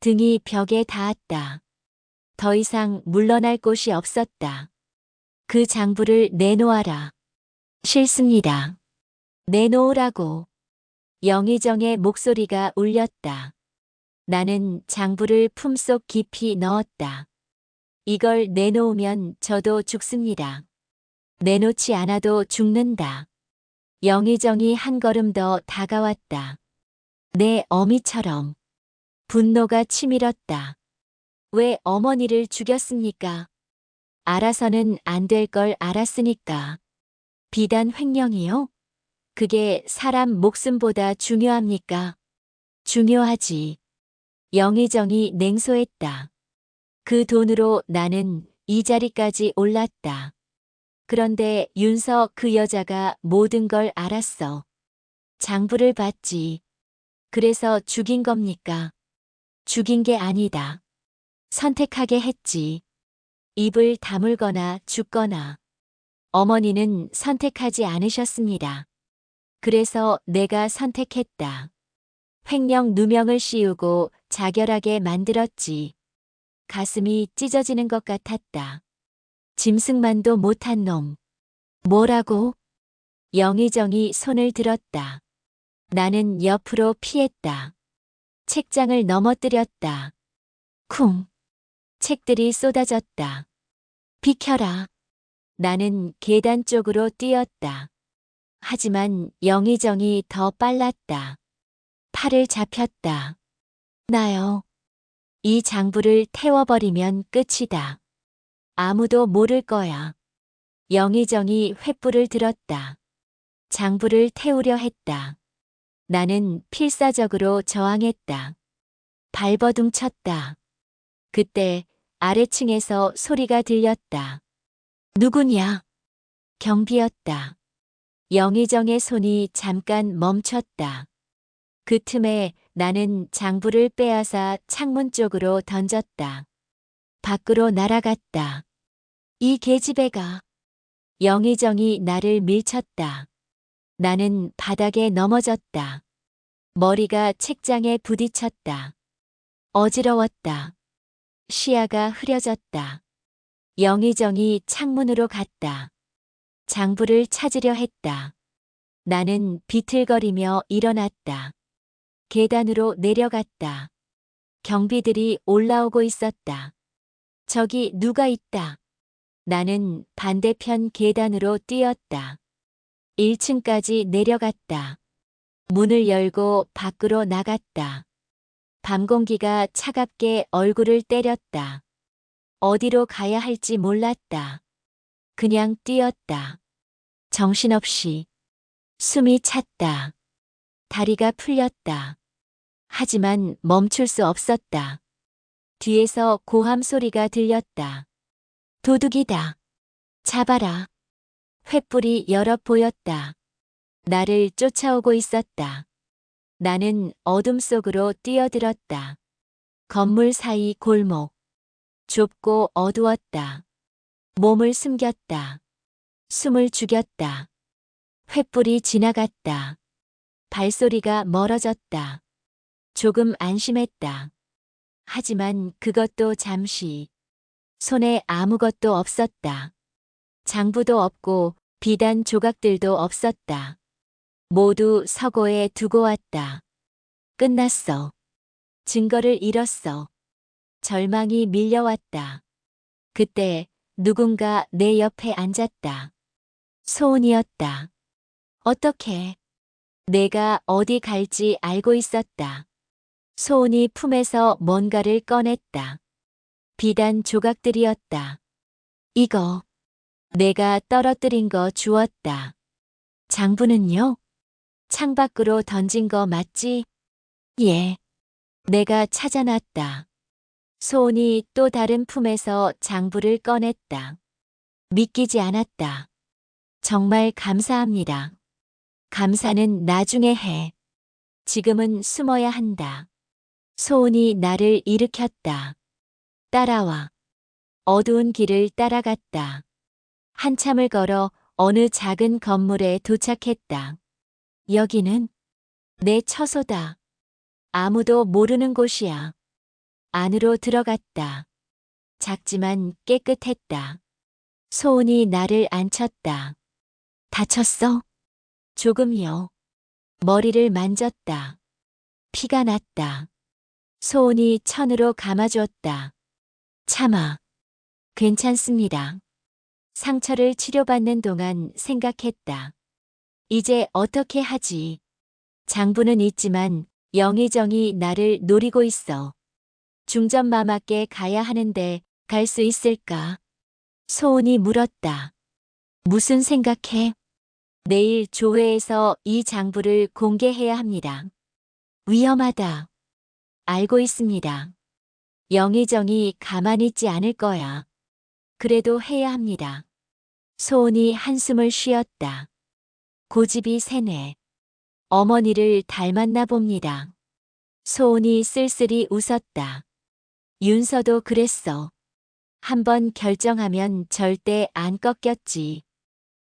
등이 벽에 닿았다. 더 이상 물러날 곳이 없었다. 그 장부를 내놓아라. 싫습니다. 내놓으라고. 영의정의 목소리가 울렸다. 나는 장부를 품속 깊이 넣었다. 이걸 내놓으면 저도 죽습니다. 내놓지 않아도 죽는다. 영의정이 한 걸음 더 다가왔다. 내 어미처럼. 분노가 치밀었다. 왜 어머니를 죽였습니까? 알아서는 안 될 걸 알았으니까. 비단 횡령이요? 그게 사람 목숨보다 중요합니까? 중요하지. 영의정이 냉소했다. 그 돈으로 나는 이 자리까지 올랐다. 그런데 윤서 그 여자가 모든 걸 알았어. 장부를 봤지. 그래서 죽인 겁니까? 죽인 게 아니다. 선택하게 했지. 입을 다물거나 죽거나. 어머니는 선택하지 않으셨습니다. 그래서 내가 선택했다. 횡령 누명을 씌우고 자결하게 만들었지. 가슴이 찢어지는 것 같았다. 짐승만도 못한 놈. 뭐라고? 영의정이 손을 들었다. 나는 옆으로 피했다. 책장을 넘어뜨렸다. 쿵. 책들이 쏟아졌다. 비켜라. 나는 계단 쪽으로 뛰었다. 하지만 영의정이 더 빨랐다. 팔을 잡혔다. 나요. 이 장부를 태워버리면 끝이다. 아무도 모를 거야. 영의정이 횃불을 들었다. 장부를 태우려 했다. 나는 필사적으로 저항했다. 발버둥 쳤다. 그때 아래층에서 소리가 들렸다. 누구냐? 경비였다. 영의정의 손이 잠깐 멈췄다. 그 틈에 나는 장부를 빼앗아 창문 쪽으로 던졌다. 밖으로 날아갔다. 이 계집애가. 영의정이 나를 밀쳤다. 나는 바닥에 넘어졌다. 머리가 책장에 부딪혔다. 어지러웠다. 시야가 흐려졌다. 영의정이 창문으로 갔다. 장부를 찾으려 했다. 나는 비틀거리며 일어났다. 계단으로 내려갔다. 경비들이 올라오고 있었다. 저기 누가 있다. 나는 반대편 계단으로 뛰었다. 1층까지 내려갔다. 문을 열고 밖으로 나갔다. 밤 공기가 차갑게 얼굴을 때렸다. 어디로 가야 할지 몰랐다. 그냥 뛰었다. 정신없이. 숨이 찼다. 다리가 풀렸다. 하지만 멈출 수 없었다. 뒤에서 고함 소리가 들렸다. 도둑이다. 잡아라. 횃불이 여러 보였다. 나를 쫓아오고 있었다. 나는 어둠 속으로 뛰어들었다. 건물 사이 골목. 좁고 어두웠다. 몸을 숨겼다. 숨을 죽였다. 횃불이 지나갔다. 발소리가 멀어졌다. 조금 안심했다. 하지만 그것도 잠시. 손에 아무것도 없었다. 장부도 없고 비단 조각들도 없었다. 모두 서고에 두고 왔다. 끝났어. 증거를 잃었어. 절망이 밀려왔다. 그때 누군가 내 옆에 앉았다. 소은이었다. 어떻게? 내가 어디 갈지 알고 있었다. 소은이 품에서 뭔가를 꺼냈다. 비단 조각들이었다. 이거. 내가 떨어뜨린 거 주웠다. 장부는요? 창밖으로 던진 거 맞지? 예. 내가 찾아놨다. 소은이 또 다른 품에서 장부를 꺼냈다. 믿기지 않았다. 정말 감사합니다. 감사는 나중에 해. 지금은 숨어야 한다. 소은이 나를 일으켰다. 따라와. 어두운 길을 따라갔다. 한참을 걸어 어느 작은 건물에 도착했다. 여기는 내 처소다. 아무도 모르는 곳이야. 안으로 들어갔다. 작지만 깨끗했다. 소은이 나를 안쳤다. 다쳤어? 조금요. 머리를 만졌다. 피가 났다. 소은이 천으로 감아주었다. 참아. 괜찮습니다. 상처를 치료받는 동안 생각했다. 이제 어떻게 하지? 장부는 있지만 영의정이 나를 노리고 있어. 중전마마께 가야 하는데 갈 수 있을까? 소은이 물었다. 무슨 생각해? 내일 조회에서 이 장부를 공개해야 합니다. 위험하다. 알고 있습니다. 영의정이 가만히 있지 않을 거야. 그래도 해야 합니다. 소은이 한숨을 쉬었다. 고집이 세네. 어머니를 닮았나 봅니다. 소은이 쓸쓸히 웃었다. 윤서도 그랬어. 한번 결정하면 절대 안 꺾였지.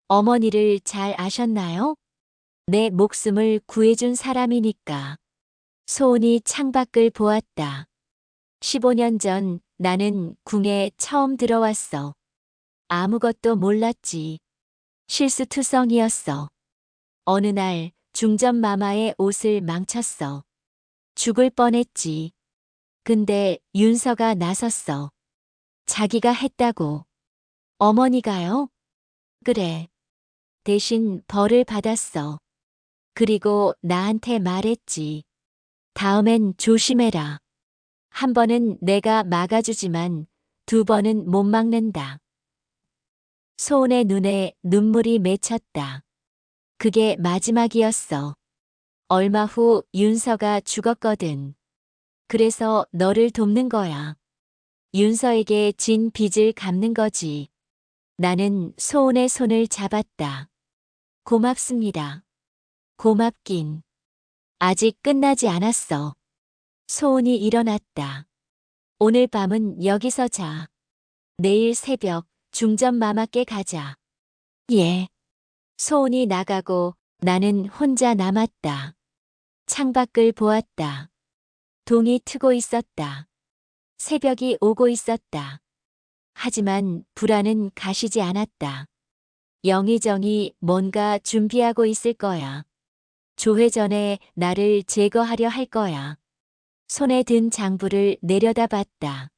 어머니를 잘 아셨나요? 내 목숨을 구해준 사람이니까. 소은이 창밖을 보았다. 15년 전 나는 궁에 처음 들어왔어. 아무것도 몰랐지. 실수투성이었어. 어느 날 중전마마의 옷을 망쳤어. 죽을 뻔했지. 근데 윤서가 나섰어. 자기가 했다고. 어머니가요? 그래. 대신 벌을 받았어. 그리고 나한테 말했지. 다음엔 조심해라. 한 번은 내가 막아주지만 두 번은 못 막는다. 소은의 눈에 눈물이 맺혔다. 그게 마지막이었어. 얼마 후 윤서가 죽었거든. 그래서 너를 돕는 거야. 윤서에게 진 빚을 갚는 거지. 나는 소은의 손을 잡았다. 고맙습니다. 고맙긴. 아직 끝나지 않았어. 소은이 일어났다. 오늘 밤은 여기서 자. 내일 새벽 중전마마께 가자. 예. 소은이 나가고 나는 혼자 남았다. 창밖을 보았다. 동이 트고 있었다. 새벽이 오고 있었다. 하지만 불안은 가시지 않았다. 영의정이 뭔가 준비하고 있을 거야. 조회 전에 나를 제거하려 할 거야. 손에 든 장부를 내려다봤다.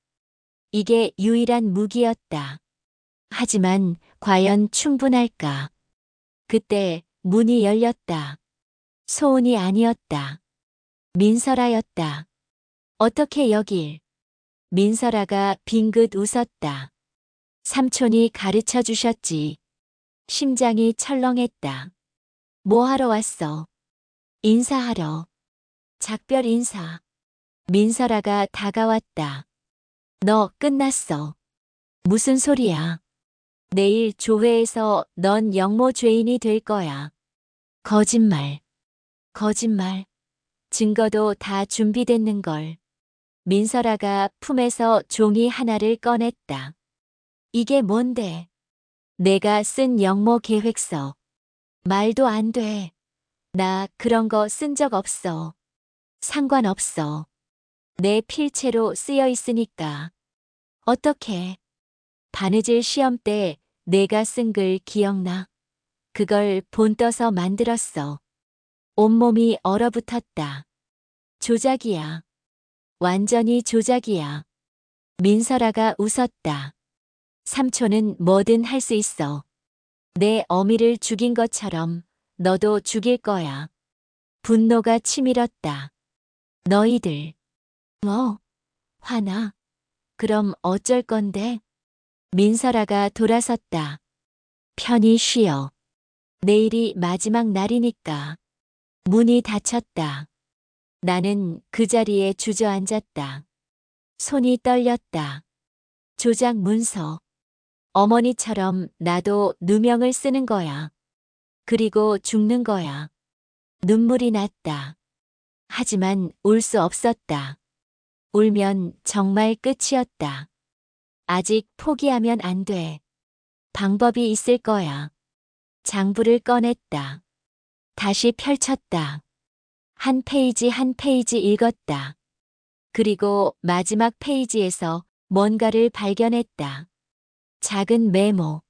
이게 유일한 무기였다. 하지만 과연 충분할까? 그때 문이 열렸다. 소은이 아니었다. 민설아였다. 어떻게 여길? 민설아가 빙긋 웃었다. 삼촌이 가르쳐 주셨지. 심장이 철렁했다. 뭐 하러 왔어? 인사하러. 작별 인사. 민설아가 다가왔다. 너 끝났어. 무슨 소리야? 내일 조회에서 넌 영모 죄인이 될 거야. 거짓말. 거짓말. 증거도 다 준비됐는걸. 민설아가 품에서 종이 하나를 꺼냈다. 이게 뭔데? 내가 쓴 영모 계획서. 말도 안 돼. 나 그런 거 쓴 적 없어. 상관없어. 내 필체로 쓰여 있으니까. 어떻게? 바느질 시험 때 내가 쓴 글 기억나? 그걸 본떠서 만들었어. 온몸이 얼어붙었다. 조작이야. 완전히 조작이야. 민설아가 웃었다. 삼촌은 뭐든 할 수 있어. 내 어미를 죽인 것처럼 너도 죽일 거야. 분노가 치밀었다. 너희들. 화나? 그럼 어쩔 건데? 민설아가 돌아섰다. 편히 쉬어. 내일이 마지막 날이니까. 문이 닫혔다. 나는 그 자리에 주저앉았다. 손이 떨렸다. 조작 문서. 어머니처럼 나도 누명을 쓰는 거야. 그리고 죽는 거야. 눈물이 났다. 하지만 울 수 없었다. 울면 정말 끝이었다. 아직 포기하면 안 돼. 방법이 있을 거야. 장부를 꺼냈다. 다시 펼쳤다. 한 페이지 한 페이지 읽었다. 그리고 마지막 페이지에서 뭔가를 발견했다. 작은 메모.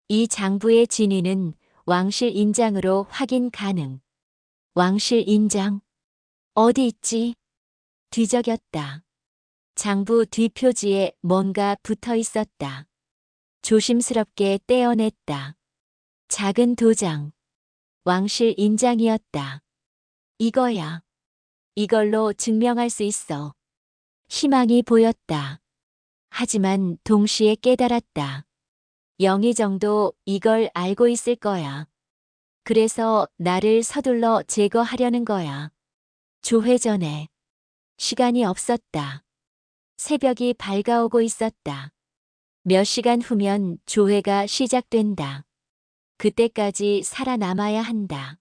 이 장부의 진위는 왕실 인장으로 확인 가능. 왕실 인장? 어디 있지? 뒤적였다. 장부 뒷표지에 뭔가 붙어 있었다. 조심스럽게 떼어냈다. 작은 도장. 왕실 인장이었다. 이거야. 이걸로 증명할 수 있어. 희망이 보였다. 하지만 동시에 깨달았다. 영의정도 이걸 알고 있을 거야. 그래서 나를 서둘러 제거하려는 거야. 조회 전에. 시간이 없었다. 새벽이 밝아오고 있었다. 몇 시간 후면 조회가 시작된다. 그때까지 살아남아야 한다.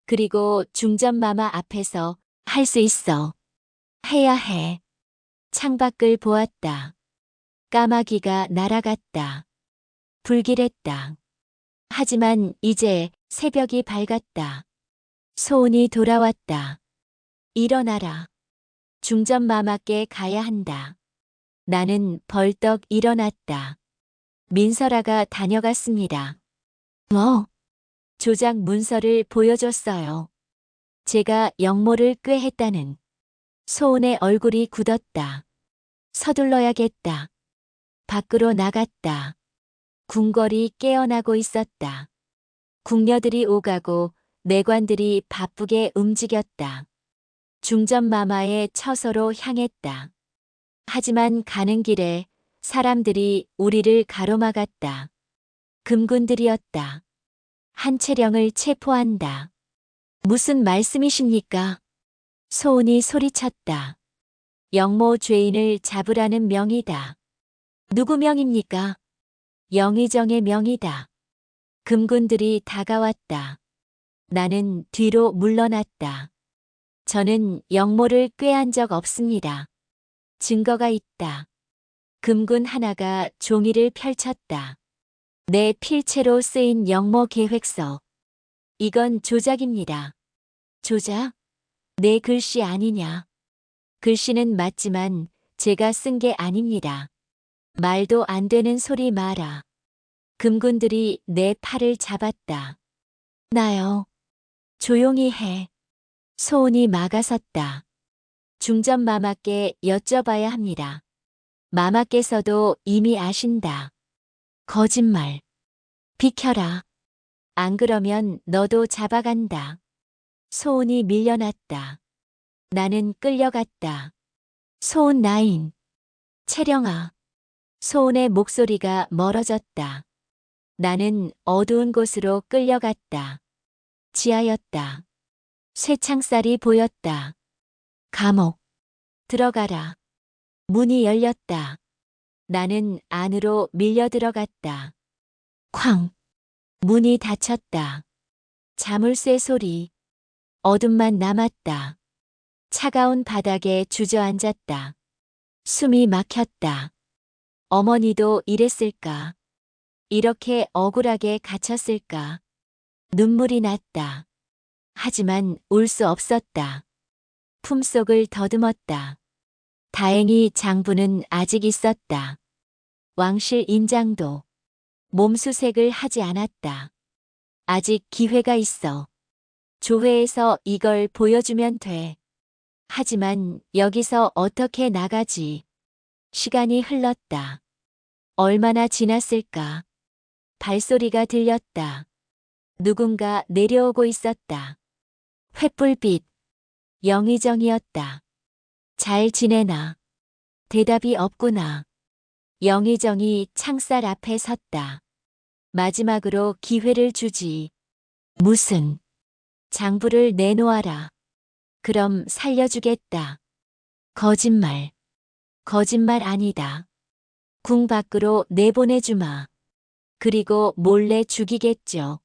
그리고 중전마마 앞에서 할 수 있어. 해야 해. 창밖을 보았다. 까마귀가 날아갔다. 불길했다. 하지만 이제 새벽이 밝았다. 소은이 돌아왔다. 일어나라. 중전마마께 가야 한다. 나는 벌떡 일어났다. 민설아가 다녀갔습니다. 조작 문서를 보여줬어요. 제가 영모를 꾀했다는. 소은의 얼굴이 굳었다. 서둘러야겠다. 밖으로 나갔다. 궁궐이 깨어나고 있었다. 궁녀들이 오가고 내관들이 바쁘게 움직였다. 중전마마의 처소로 향했다. 하지만 가는 길에 사람들이 우리를 가로막았다. 금군들이었다. 한채령을 체포한다. 무슨 말씀이십니까? 소은이 소리쳤다. 영모 죄인을 잡으라는 명이다. 누구 명입니까? 영의정의 명이다. 금군들이 다가왔다. 나는 뒤로 물러났다. 저는 영모를 꾀한 적 없습니다. 증거가 있다. 금군 하나가 종이를 펼쳤다. 내 필체로 쓰인 영모 계획서. 이건 조작입니다. 조작? 내 글씨 아니냐? 글씨는 맞지만 제가 쓴 게 아닙니다. 말도 안 되는 소리 마라. 금군들이 내 팔을 잡았다. 나요. 조용히 해. 소은이 막아섰다. 중전마마께 여쭤봐야 합니다. 마마께서도 이미 아신다. 거짓말. 비켜라. 안 그러면 너도 잡아간다. 소은이 밀려났다. 나는 끌려갔다. 소은 나인. 채령아. 소은의 목소리가 멀어졌다. 나는 어두운 곳으로 끌려갔다. 지하였다. 쇠창살이 보였다. 감옥. 들어가라. 문이 열렸다. 나는 안으로 밀려 들어갔다. 쾅. 문이 닫혔다. 자물쇠 소리. 어둠만 남았다. 차가운 바닥에 주저앉았다. 숨이 막혔다. 어머니도 이랬을까? 이렇게 억울하게 갇혔을까? 눈물이 났다. 하지만 울 수 없었다. 품속을 더듬었다. 다행히 장부는 아직 있었다. 왕실 인장도 몸수색을 하지 않았다. 아직 기회가 있어. 조회에서 이걸 보여주면 돼. 하지만 여기서 어떻게 나가지? 시간이 흘렀다. 얼마나 지났을까? 발소리가 들렸다. 누군가 내려오고 있었다. 횃불빛. 영의정이었다. 잘 지내나? 대답이 없구나. 영의정이 창살 앞에 섰다. 마지막으로 기회를 주지. 무슨? 장부를 내놓아라. 그럼 살려주겠다. 거짓말. 거짓말 아니다. 궁 밖으로 내보내주마. 그리고 몰래 죽이겠죠.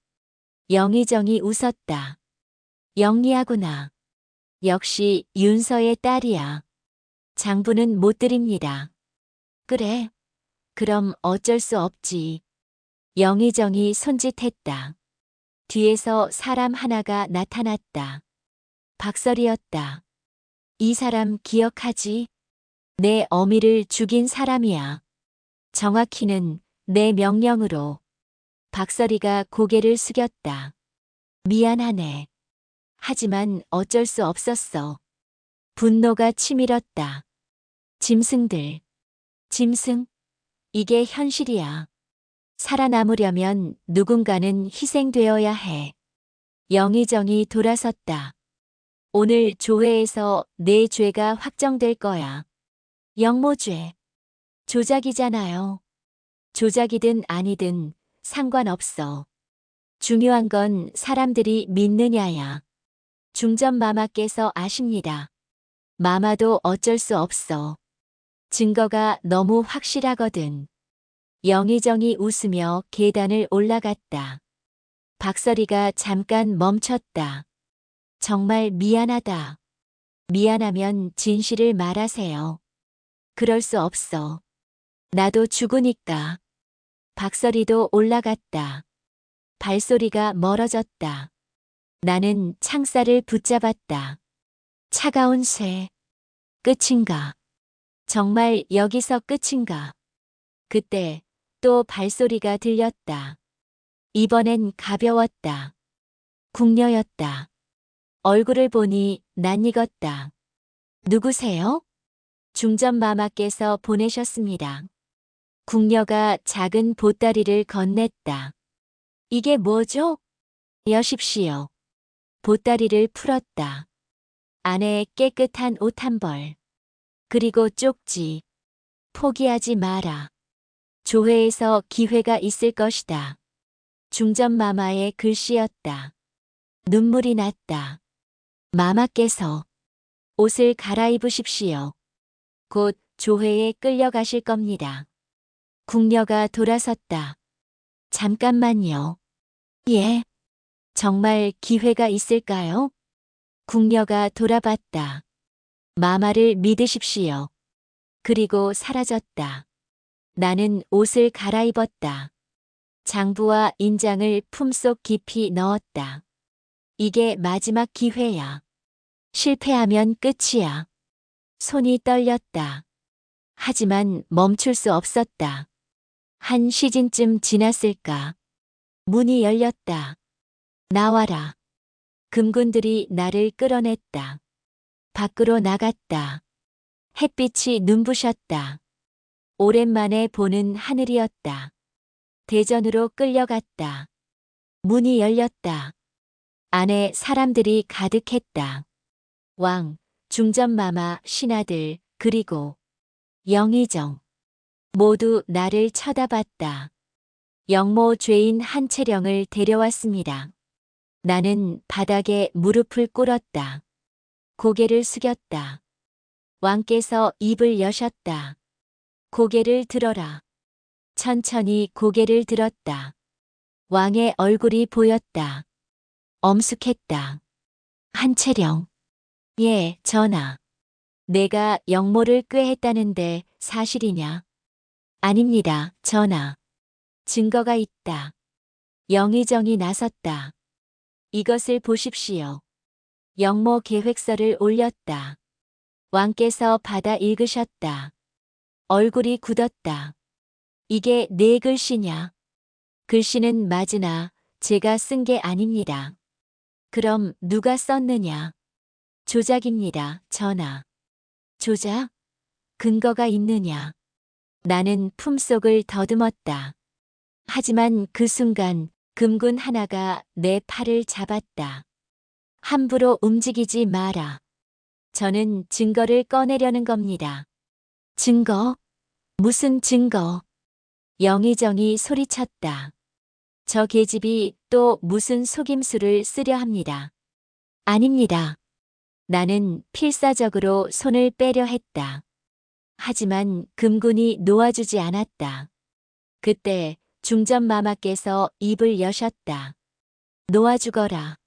영의정이 웃었다. 영리하구나. 역시 윤서의 딸이야. 장부는 못 드립니다. 그래. 그럼 어쩔 수 없지. 영의정이 손짓했다. 뒤에서 사람 하나가 나타났다. 박설이었다. 이 사람 기억하지? 내 어미를 죽인 사람이야. 정확히는 내 명령으로. 박설이가 고개를 숙였다. 미안하네. 하지만 어쩔 수 없었어. 분노가 치밀었다. 짐승들. 짐승? 이게 현실이야. 살아남으려면 누군가는 희생되어야 해. 영의정이 돌아섰다. 오늘 조회에서 내 죄가 확정될 거야. 영모죄. 조작이잖아요. 조작이든 아니든 상관없어. 중요한 건 사람들이 믿느냐야. 중전 마마께서 아십니다. 마마도 어쩔 수 없어. 증거가 너무 확실하거든. 영의정이 웃으며 계단을 올라갔다. 박설이가 잠깐 멈췄다. 정말 미안하다. 미안하면 진실을 말하세요. 그럴 수 없어. 나도 죽으니까. 박설이도 올라갔다. 발소리가 멀어졌다. 나는 창살을 붙잡았다. 차가운 쇠. 끝인가? 정말 여기서 끝인가? 그때 또 발소리가 들렸다. 이번엔 가벼웠다. 궁녀였다. 얼굴을 보니 낯익었다. 누구세요? 중전마마께서 보내셨습니다. 궁녀가 작은 보따리를 건넸다. 이게 뭐죠? 여십시오. 보따리를 풀었다. 안에 깨끗한 옷 한 벌. 그리고 쪽지. 포기하지 마라. 조회에서 기회가 있을 것이다. 중전마마의 글씨였다. 눈물이 났다. 마마께서 옷을 갈아입으십시오. 곧 조회에 끌려가실 겁니다. 궁녀가 돌아섰다. 잠깐만요. 예. 정말 기회가 있을까요? 궁녀가 돌아봤다. 마마를 믿으십시오. 그리고 사라졌다. 나는 옷을 갈아입었다. 장부와 인장을 품속 깊이 넣었다. 이게 마지막 기회야. 실패하면 끝이야. 손이 떨렸다. 하지만 멈출 수 없었다. 한 시즌쯤 지났을까. 문이 열렸다. 나와라. 금군들이 나를 끌어냈다. 밖으로 나갔다. 햇빛이 눈부셨다. 오랜만에 보는 하늘이었다. 대전으로 끌려갔다. 문이 열렸다. 안에 사람들이 가득했다. 왕, 중전마마, 신하들, 그리고 영의정. 모두 나를 쳐다봤다. 영모 죄인 한채령을 데려왔습니다. 나는 바닥에 무릎을 꿇었다. 고개를 숙였다. 왕께서 입을 여셨다. 고개를 들어라. 천천히 고개를 들었다. 왕의 얼굴이 보였다. 엄숙했다. 한채령. 예, 전하. 내가 영모를 꾀했다는데 사실이냐? 아닙니다, 전하. 증거가 있다. 영의정이 나섰다. 이것을 보십시오. 영모 계획서를 올렸다. 왕께서 받아 읽으셨다. 얼굴이 굳었다. 이게 내 글씨냐? 글씨는 맞으나 제가 쓴 게 아닙니다. 그럼 누가 썼느냐? 조작입니다, 전하. 조작? 근거가 있느냐? 나는 품속을 더듬었다. 하지만 그 순간 금군 하나가 내 팔을 잡았다. 함부로 움직이지 마라. 저는 증거를 꺼내려는 겁니다. 증거? 무슨 증거? 영의정이 소리쳤다. 저 계집이 또 무슨 속임수를 쓰려 합니다. 아닙니다. 나는 필사적으로 손을 빼려 했다. 하지만 금군이 놓아주지 않았다. 그때 중전마마께서 입을 여셨다. 놓아주거라.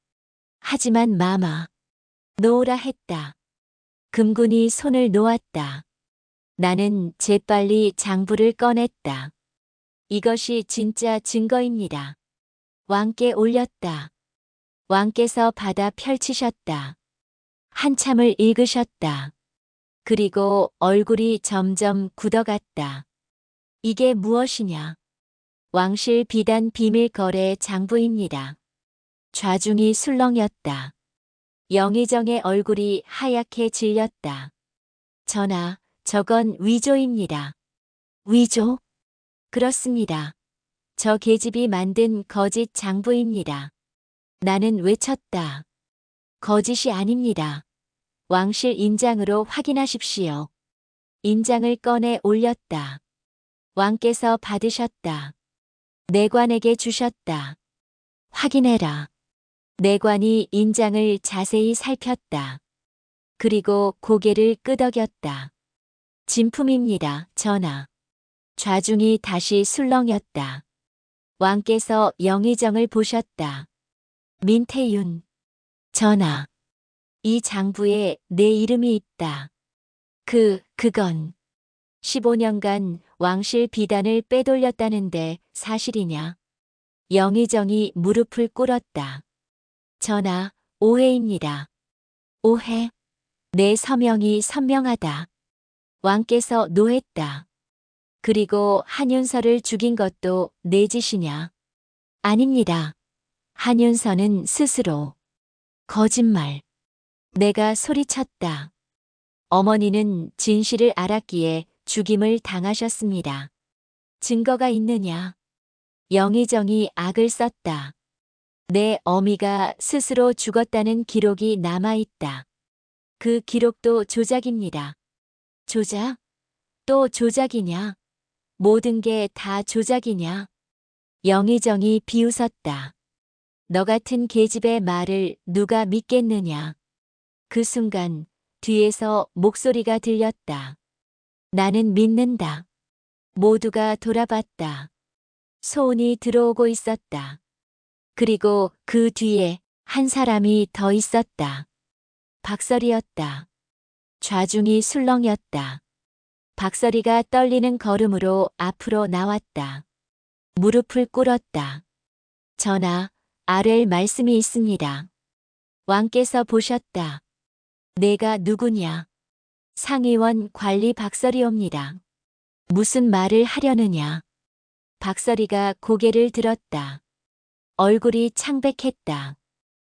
하지만 마마. 놓으라 했다. 금군이 손을 놓았다. 나는 재빨리 장부를 꺼냈다. 이것이 진짜 증거입니다. 왕께 올렸다. 왕께서 받아 펼치셨다. 한참을 읽으셨다. 그리고 얼굴이 점점 굳어갔다. 이게 무엇이냐? 왕실 비단 비밀 거래 장부입니다. 좌중이 술렁였다. 영의정의 얼굴이 하얗게 질렸다. 전하, 저건 위조입니다. 위조? 그렇습니다. 저 계집이 만든 거짓 장부입니다. 나는 외쳤다. 거짓이 아닙니다. 왕실 인장으로 확인하십시오. 인장을 꺼내 올렸다. 왕께서 받으셨다. 내관에게 주셨다. 확인해라. 내관이 인장을 자세히 살폈다. 그리고 고개를 끄덕였다. 진품입니다, 전하. 좌중이 다시 술렁였다. 왕께서 영의정을 보셨다. 민태윤. 전하. 이 장부에 내 이름이 있다. 그건 15년간 왕실 비단을 빼돌렸다는데 사실이냐? 영의정이 무릎을 꿇었다. 전하, 오해입니다. 오해? 내 서명이 선명하다. 왕께서 노했다. 그리고 한윤서를 죽인 것도 내 짓이냐? 아닙니다. 한윤서는 스스로. 거짓말. 내가 소리쳤다. 어머니는 진실을 알았기에 죽임을 당하셨습니다. 증거가 있느냐? 영의정이 악을 썼다. 내 어미가 스스로 죽었다는 기록이 남아있다. 그 기록도 조작입니다. 조작? 또 조작이냐? 모든 게 다 조작이냐? 영의정이 비웃었다. 너 같은 계집의 말을 누가 믿겠느냐? 그 순간 뒤에서 목소리가 들렸다. 나는 믿는다. 모두가 돌아봤다. 소은이 들어오고 있었다. 그리고 그 뒤에 한 사람이 더 있었다. 박서리였다. 좌중이 술렁였다. 박서리가 떨리는 걸음으로 앞으로 나왔다. 무릎을 꿇었다. 전하, 아랠 말씀이 있습니다. 왕께서 보셨다. 내가 누구냐? 상의원 관리 박서리옵니다. 무슨 말을 하려느냐? 박서리가 고개를 들었다. 얼굴이 창백했다.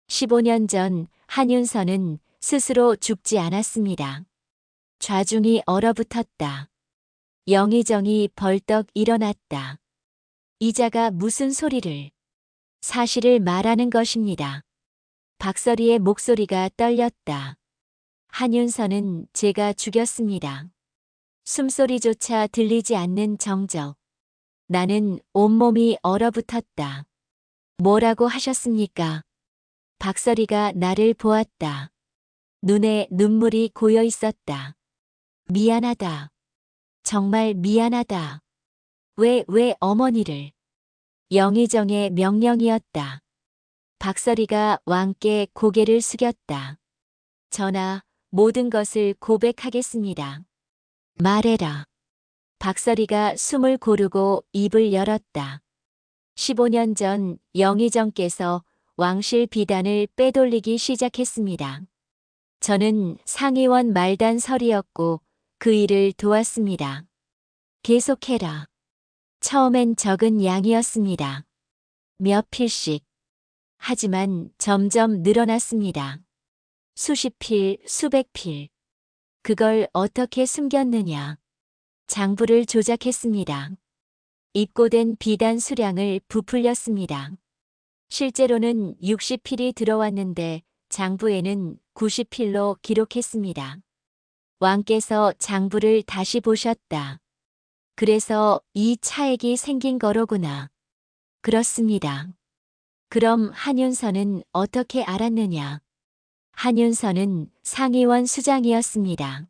15년 전 한윤서는 스스로 죽지 않았습니다. 좌중이 얼어붙었다. 영의정이 벌떡 일어났다. 이자가 무슨 소리를. 사실을 말하는 것입니다. 박서리의 목소리가 떨렸다. 한윤서는 제가 죽였습니다. 숨소리조차 들리지 않는 정적. 나는 온몸이 얼어붙었다. 뭐라고 하셨습니까? 박서리가 나를 보았다. 눈에 눈물이 고여 있었다. 미안하다. 정말 미안하다. 왜 어머니를. 영의정의 명령이었다. 박서리가 왕께 고개를 숙였다. 전하, 모든 것을 고백하겠습니다. 말해라. 박서리가 숨을 고르고 입을 열었다. 15년 전 영의정께서 왕실 비단을 빼돌리기 시작했습니다. 저는 상의원 말단설이었고 그 일을 도왔습니다. 계속해라. 처음엔 적은 양이었습니다. 몇 필씩. 하지만 점점 늘어났습니다. 수십 필, 수백 필. 그걸 어떻게 숨겼느냐. 장부를 조작했습니다. 입고된 비단 수량을 부풀렸습니다. 실제로는 60필이 들어왔는데 장부에는 90필로 기록했습니다. 왕께서 장부를 다시 보셨다. 그래서 이 차액이 생긴 거로구나. 그렇습니다. 그럼 한윤서는 어떻게 알았느냐? 한윤서는 상의원 수장이었습니다.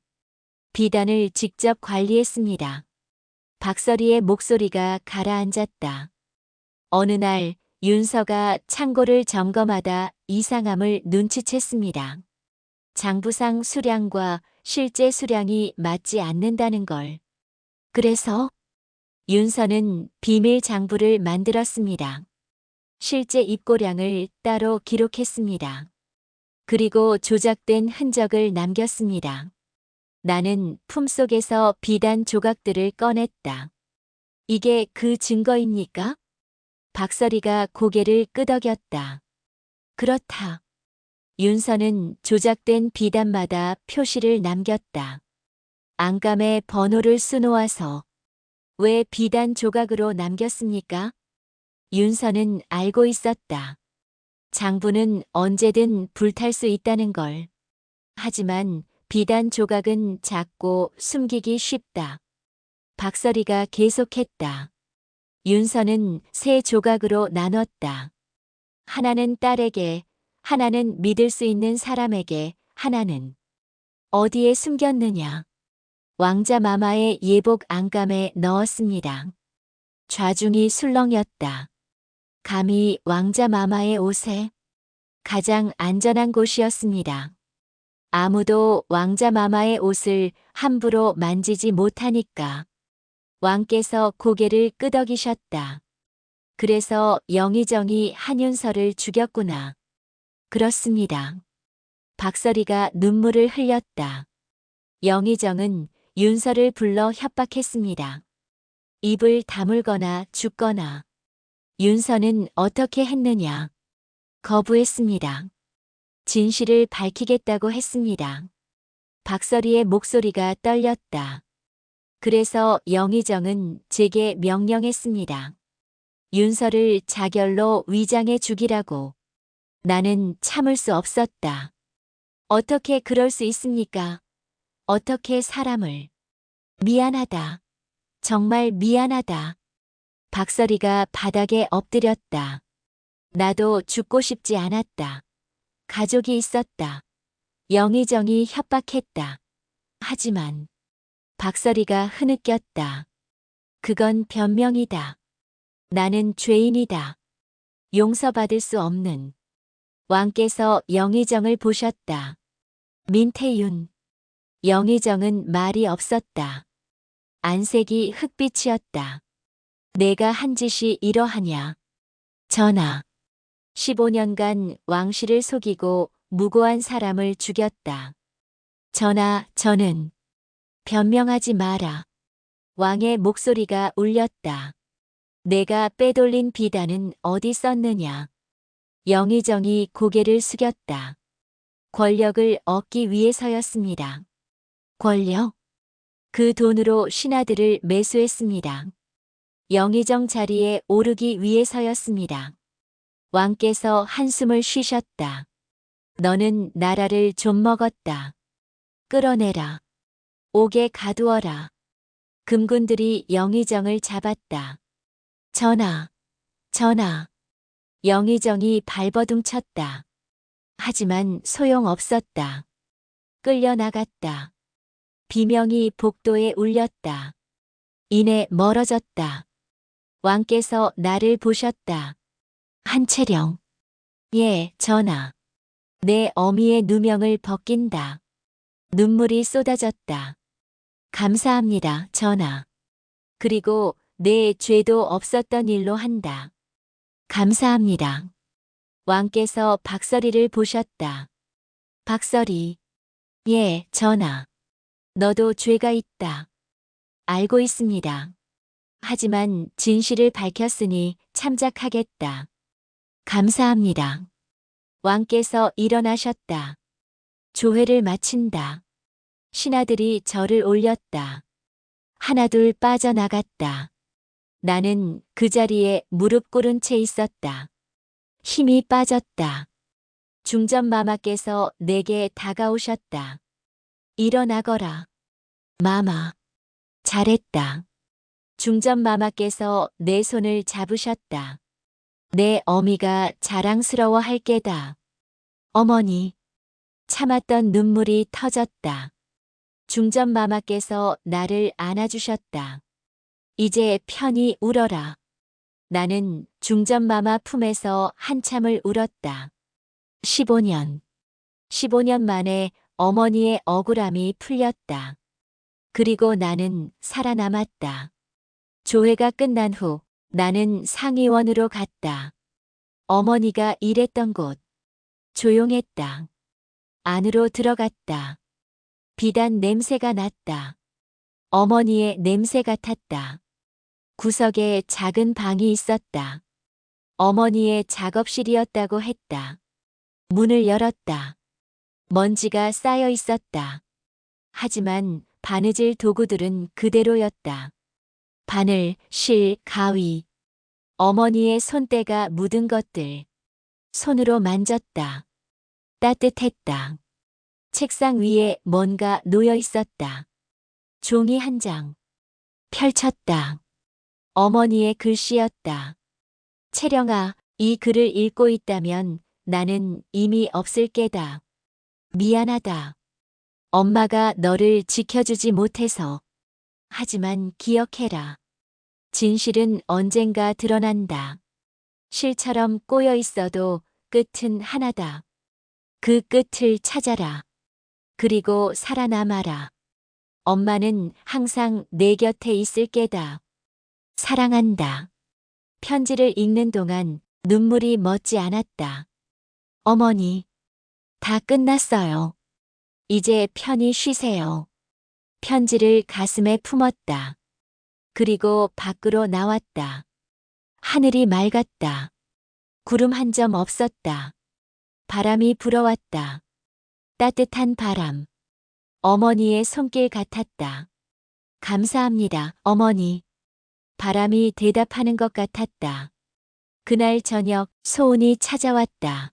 비단을 직접 관리했습니다. 박서리의 목소리가 가라앉았다. 어느 날 윤서가 창고를 점검하다 이상함을 눈치챘습니다. 장부상 수량과 실제 수량이 맞지 않는다는 걸. 그래서 윤서는 비밀 장부를 만들었습니다. 실제 입고량을 따로 기록했습니다. 그리고 조작된 흔적을 남겼습니다. 나는 품속에서 비단 조각들을 꺼냈다. 이게 그 증거입니까? 박서리가 고개를 끄덕였다. 그렇다. 윤서는 조작된 비단마다 표시를 남겼다. 안감에 번호를 수놓아서. 왜 비단 조각으로 남겼습니까? 윤서는 알고 있었다. 장부는 언제든 불탈 수 있다는 걸. 하지만 비단 조각은 작고 숨기기 쉽다. 박서리가 계속했다. 윤서는 세 조각으로 나눴다. 하나는 딸에게, 하나는 믿을 수 있는 사람에게, 하나는 어디에 숨겼느냐? 왕자 마마의 예복 안감에 넣었습니다. 좌중이 술렁였다. 감히 왕자 마마의 옷에. 가장 안전한 곳이었습니다. 아무도 왕자 마마의 옷을 함부로 만지지 못하니까. 왕께서 고개를 끄덕이셨다. 그래서 영의정이 한윤서를 죽였구나. 그렇습니다. 박서리가 눈물을 흘렸다. 영의정은 윤서를 불러 협박했습니다. 입을 다물거나 죽거나. 윤서는 어떻게 했느냐? 거부했습니다. 진실을 밝히겠다고 했습니다. 박서리의 목소리가 떨렸다. 그래서 영의정은 제게 명령했습니다. 윤서를 자결로 위장해 죽이라고. 나는 참을 수 없었다. 어떻게 그럴 수 있습니까? 어떻게 사람을. 미안하다. 정말 미안하다. 박서리가 바닥에 엎드렸다. 나도 죽고 싶지 않았다. 가족이 있었다. 영의정이 협박했다. 하지만 박서리가 흐느꼈다. 그건 변명이다. 나는 죄인이다. 용서받을 수 없는. 왕께서 영의정을 보셨다. 민태윤. 영의정은 말이 없었다. 안색이 흑빛이었다. 내가 한 짓이 이러하냐. 전하. 15년간 왕실을 속이고 무고한 사람을 죽였다. 전하, 저는. 변명하지 마라. 왕의 목소리가 울렸다. 내가 빼돌린 비단은 어디 썼느냐. 영의정이 고개를 숙였다. 권력을 얻기 위해서였습니다. 권력? 그 돈으로 신하들을 매수했습니다. 영의정 자리에 오르기 위해서였습니다. 왕께서 한숨을 쉬셨다. 너는 나라를 좀 먹었다. 끌어내라. 옥에 가두어라. 금군들이 영의정을 잡았다. 전하, 전하. 영의정이 발버둥쳤다. 하지만 소용없었다. 끌려나갔다. 비명이 복도에 울렸다. 이내 멀어졌다. 왕께서 나를 보셨다. 한채령. 예, 전하. 내 어미의 누명을 벗긴다. 눈물이 쏟아졌다. 감사합니다, 전하. 그리고 내 죄도 없었던 일로 한다. 감사합니다. 왕께서 박서리를 보셨다. 박서리. 예, 전하. 너도 죄가 있다. 알고 있습니다. 하지만 진실을 밝혔으니 참작하겠다. 감사합니다. 왕께서 일어나셨다. 조회를 마친다. 신하들이 절을 올렸다. 하나둘 빠져나갔다. 나는 그 자리에 무릎 꿇은 채 있었다. 힘이 빠졌다. 중전마마께서 내게 다가오셨다. 일어나거라. 마마. 잘했다. 중전마마께서 내 손을 잡으셨다. 내 어미가 자랑스러워할 게다. 어머니. 참았던 눈물이 터졌다. 중전마마께서 나를 안아주셨다. 이제 편히 울어라. 나는 중전마마 품에서 한참을 울었다. 15년 만에 어머니의 억울함이 풀렸다. 그리고 나는 살아남았다. 조회가 끝난 후 나는 상의원으로 갔다. 어머니가 일했던 곳. 조용했다. 안으로 들어갔다. 비단 냄새가 났다. 어머니의 냄새 같았다. 구석에 작은 방이 있었다. 어머니의 작업실이었다고 했다. 문을 열었다. 먼지가 쌓여 있었다. 하지만 바느질 도구들은 그대로였다. 바늘, 실, 가위. 어머니의 손때가 묻은 것들. 손으로 만졌다. 따뜻했다. 책상 위에 뭔가 놓여 있었다. 종이 한 장. 펼쳤다. 어머니의 글씨였다. 채령아, 이 글을 읽고 있다면 나는 이미 없을 게다. 미안하다. 엄마가 너를 지켜주지 못해서. 하지만 기억해라. 진실은 언젠가 드러난다. 실처럼 꼬여 있어도 끝은 하나다. 그 끝을 찾아라. 그리고 살아남아라. 엄마는 항상 내 곁에 있을 게다. 사랑한다. 편지를 읽는 동안 눈물이 멎지 않았다. 어머니, 다 끝났어요. 이제 편히 쉬세요. 편지를 가슴에 품었다. 그리고 밖으로 나왔다. 하늘이 맑았다. 구름 한 점 없었다. 바람이 불어왔다. 따뜻한 바람. 어머니의 손길 같았다. 감사합니다, 어머니. 바람이 대답하는 것 같았다. 그날 저녁 소은이 찾아왔다.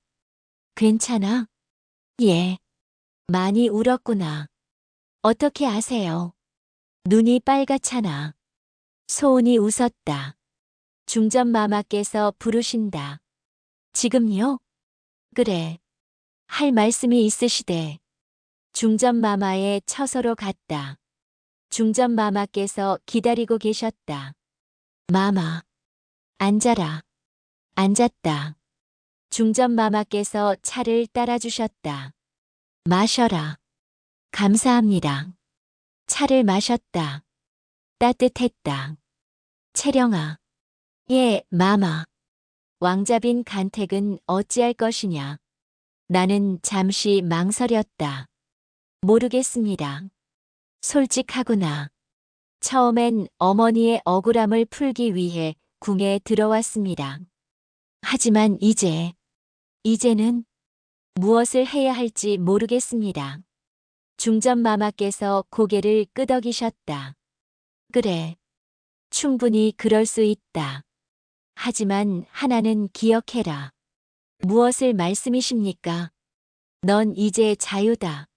괜찮아? 예. 많이 울었구나. 어떻게 아세요? 눈이 빨갛잖아. 소은이 웃었다. 중전마마께서 부르신다. 지금요? 그래. 할 말씀이 있으시대. 중전마마의 처소로 갔다. 중전마마께서 기다리고 계셨다. 마마. 앉아라. 앉았다. 중전마마께서 차를 따라주셨다. 마셔라. 감사합니다. 차를 마셨다. 따뜻했다. 채령아. 예, 마마. 왕자빈 간택은 어찌할 것이냐. 나는 잠시 망설였다. 모르겠습니다. 솔직하구나. 처음엔 어머니의 억울함을 풀기 위해 궁에 들어왔습니다. 하지만 이제는 무엇을 해야 할지 모르겠습니다. 중전마마께서 고개를 끄덕이셨다. 그래. 충분히 그럴 수 있다. 하지만 하나는 기억해라. 무엇을 말씀이십니까? 넌 이제 자유다.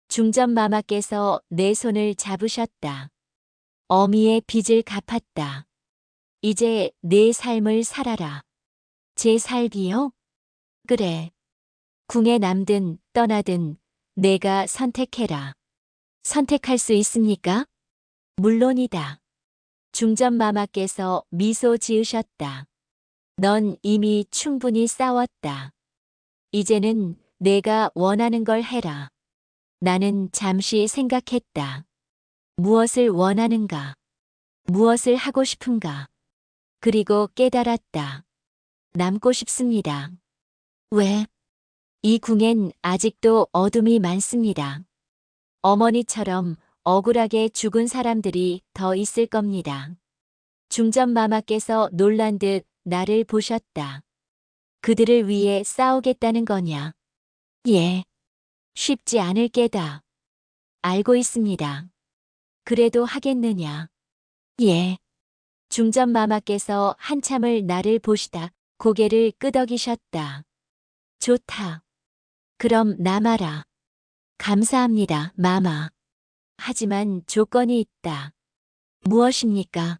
중전마마께서 내 손을 잡으셨다. 어미의 빚을 갚았다. 이제 내 삶을 살아라. 제 삶이요? 그래. 궁에 남든 떠나든 내가 선택해라. 선택할 수 있습니까? 물론이다. 중전마마께서 미소 지으셨다. 넌 이미 충분히 싸웠다. 이제는 내가 원하는 걸 해라. 나는 잠시 생각했다. 무엇을 원하는가? 무엇을 하고 싶은가? 그리고 깨달았다. 남고 싶습니다. 왜? 이 궁엔 아직도 어둠이 많습니다. 어머니처럼 억울하게 죽은 사람들이 더 있을 겁니다. 중전마마께서 놀란 듯 나를 보셨다. 그들을 위해 싸우겠다는 거냐? 예. 쉽지 않을 게다. 알고 있습니다. 그래도 하겠느냐? 예. 중전마마께서 한참을 나를 보시다 고개를 끄덕이셨다. 좋다. 그럼 남아라. 감사합니다, 마마. 하지만 조건이 있다. 무엇입니까?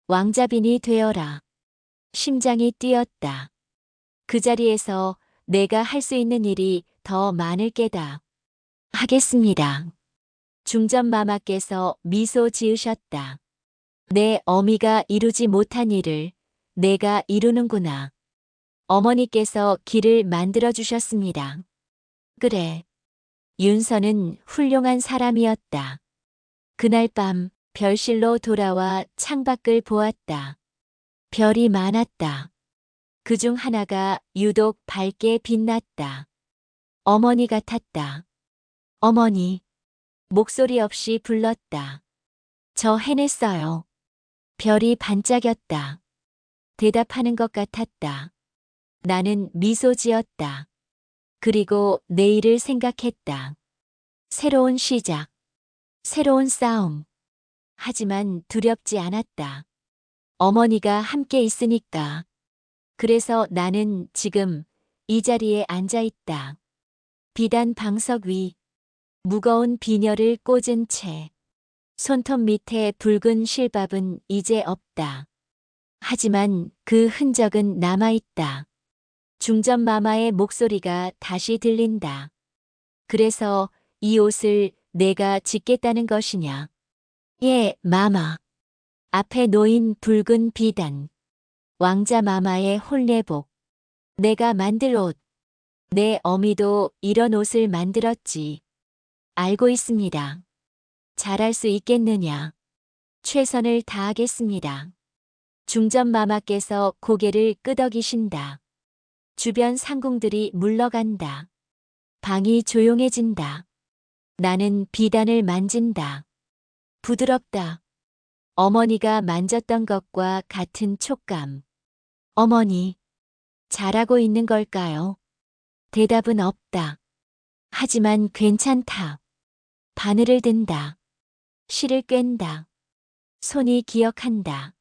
왕자빈이 되어라. 심장이 뛰었다. 그 자리에서 내가 할 수 있는 일이 더 많을 게다. 하겠습니다. 중전마마께서 미소 지으셨다. 내 어미가 이루지 못한 일을 내가 이루는구나. 어머니께서 길을 만들어 주셨습니다. 그래. 윤서는 훌륭한 사람이었다. 그날 밤 별실로 돌아와 창밖을 보았다. 별이 많았다. 그중 하나가 유독 밝게 빛났다. 어머니 같았다. 어머니. 목소리 없이 불렀다. 저 해냈어요. 별이 반짝였다. 대답하는 것 같았다. 나는 미소 지었다. 그리고 내일을 생각했다. 새로운 시작. 새로운 싸움. 하지만 두렵지 않았다. 어머니가 함께 있으니까. 그래서 나는 지금 이 자리에 앉아 있다. 비단 방석 위. 무거운 비녀를 꽂은 채. 손톱 밑에 붉은 실밥은 이제 없다. 하지만 그 흔적은 남아있다. 중전마마의 목소리가 다시 들린다. 그래서 이 옷을 내가 짓겠다는 것이냐? 예, 마마. 앞에 놓인 붉은 비단. 왕자 마마의 혼례복. 내가 만들 옷. 내 어미도 이런 옷을 만들었지. 알고 있습니다. 잘할 수 있겠느냐? 최선을 다하겠습니다. 중전마마께서 고개를 끄덕이신다. 주변 상궁들이 물러간다. 방이 조용해진다. 나는 비단을 만진다. 부드럽다. 어머니가 만졌던 것과 같은 촉감. 어머니, 잘하고 있는 걸까요? 대답은 없다. 하지만 괜찮다. 바늘을 든다. 실을 꿰다. 손이 기억한다.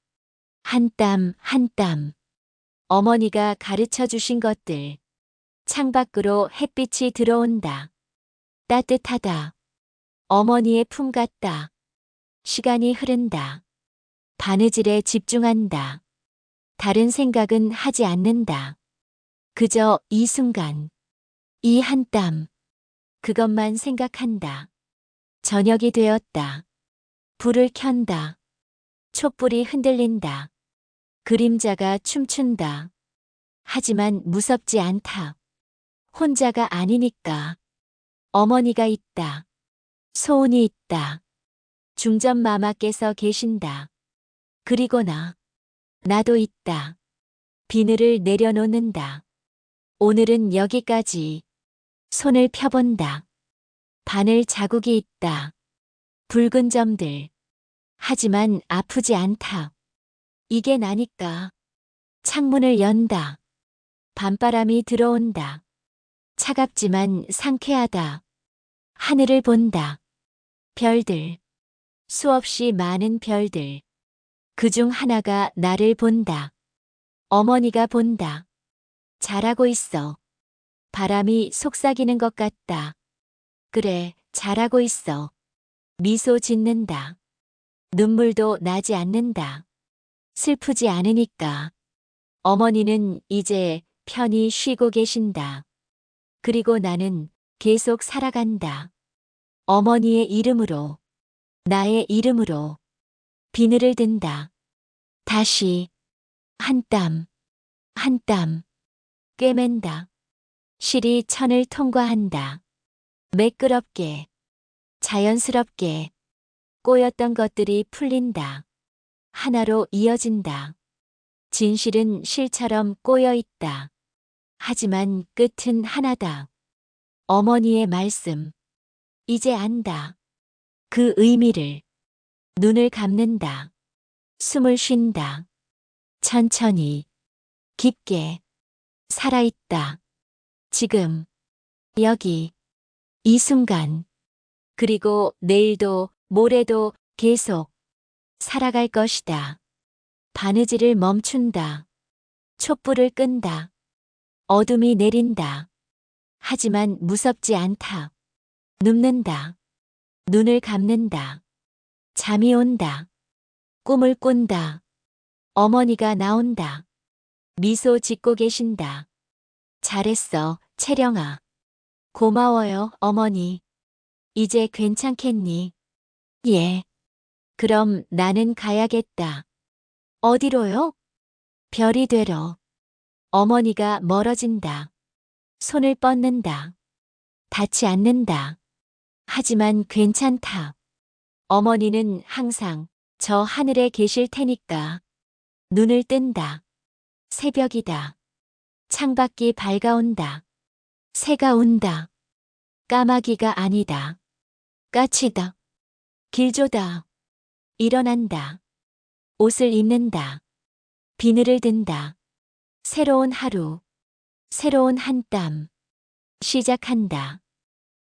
한 땀 한 땀. 어머니가 가르쳐 주신 것들. 창밖으로 햇빛이 들어온다. 따뜻하다. 어머니의 품 같다. 시간이 흐른다. 바느질에 집중한다. 다른 생각은 하지 않는다. 그저 이 순간. 이 한 땀. 그것만 생각한다. 저녁이 되었다. 불을 켠다. 촛불이 흔들린다. 그림자가 춤춘다. 하지만 무섭지 않다. 혼자가 아니니까. 어머니가 있다. 소은이 있다. 중전마마께서 계신다. 그리고 나도 있다. 비늘을 내려놓는다. 오늘은 여기까지. 손을 펴본다. 바늘 자국이 있다. 붉은 점들. 하지만 아프지 않다. 이게 나니까. 창문을 연다. 밤바람이 들어온다. 차갑지만 상쾌하다. 하늘을 본다. 별들. 수없이 많은 별들. 그중 하나가 나를 본다. 어머니가 본다. 잘하고 있어. 바람이 속삭이는 것 같다. 그래, 잘하고 있어. 미소 짓는다. 눈물도 나지 않는다. 슬프지 않으니까. 어머니는 이제 편히 쉬고 계신다. 그리고 나는 계속 살아간다. 어머니의 이름으로, 나의 이름으로 비늘을 든다. 다시 한 땀, 한 땀 꿰맨다. 실이 천을 통과한다. 매끄럽게, 자연스럽게 꼬였던 것들이 풀린다. 하나로 이어진다. 진실은 실처럼 꼬여 있다. 하지만 끝은 하나다. 어머니의 말씀. 이제 안다. 그 의미를. 눈을 감는다. 숨을 쉰다. 천천히, 깊게, 살아있다. 지금, 여기, 이 순간, 그리고 내일도, 모레도 계속 살아갈 것이다. 바느질을 멈춘다. 촛불을 끈다. 어둠이 내린다. 하지만 무섭지 않다. 눕는다. 눈을 감는다. 잠이 온다. 꿈을 꾼다. 어머니가 나온다. 미소 짓고 계신다. 잘했어, 채령아. 고마워요, 어머니. 이제 괜찮겠니? 예. 그럼 나는 가야겠다. 어디로요? 별이 되러. 어머니가 멀어진다. 손을 뻗는다. 닿지 않는다. 하지만 괜찮다. 어머니는 항상 저 하늘에 계실 테니까. 눈을 뜬다. 새벽이다. 창밖이 밝아온다. 새가 운다. 까마귀가 아니다. 까치다. 길조다. 일어난다. 옷을 입는다. 비늘을 든다. 새로운 하루. 새로운 한 땀. 시작한다.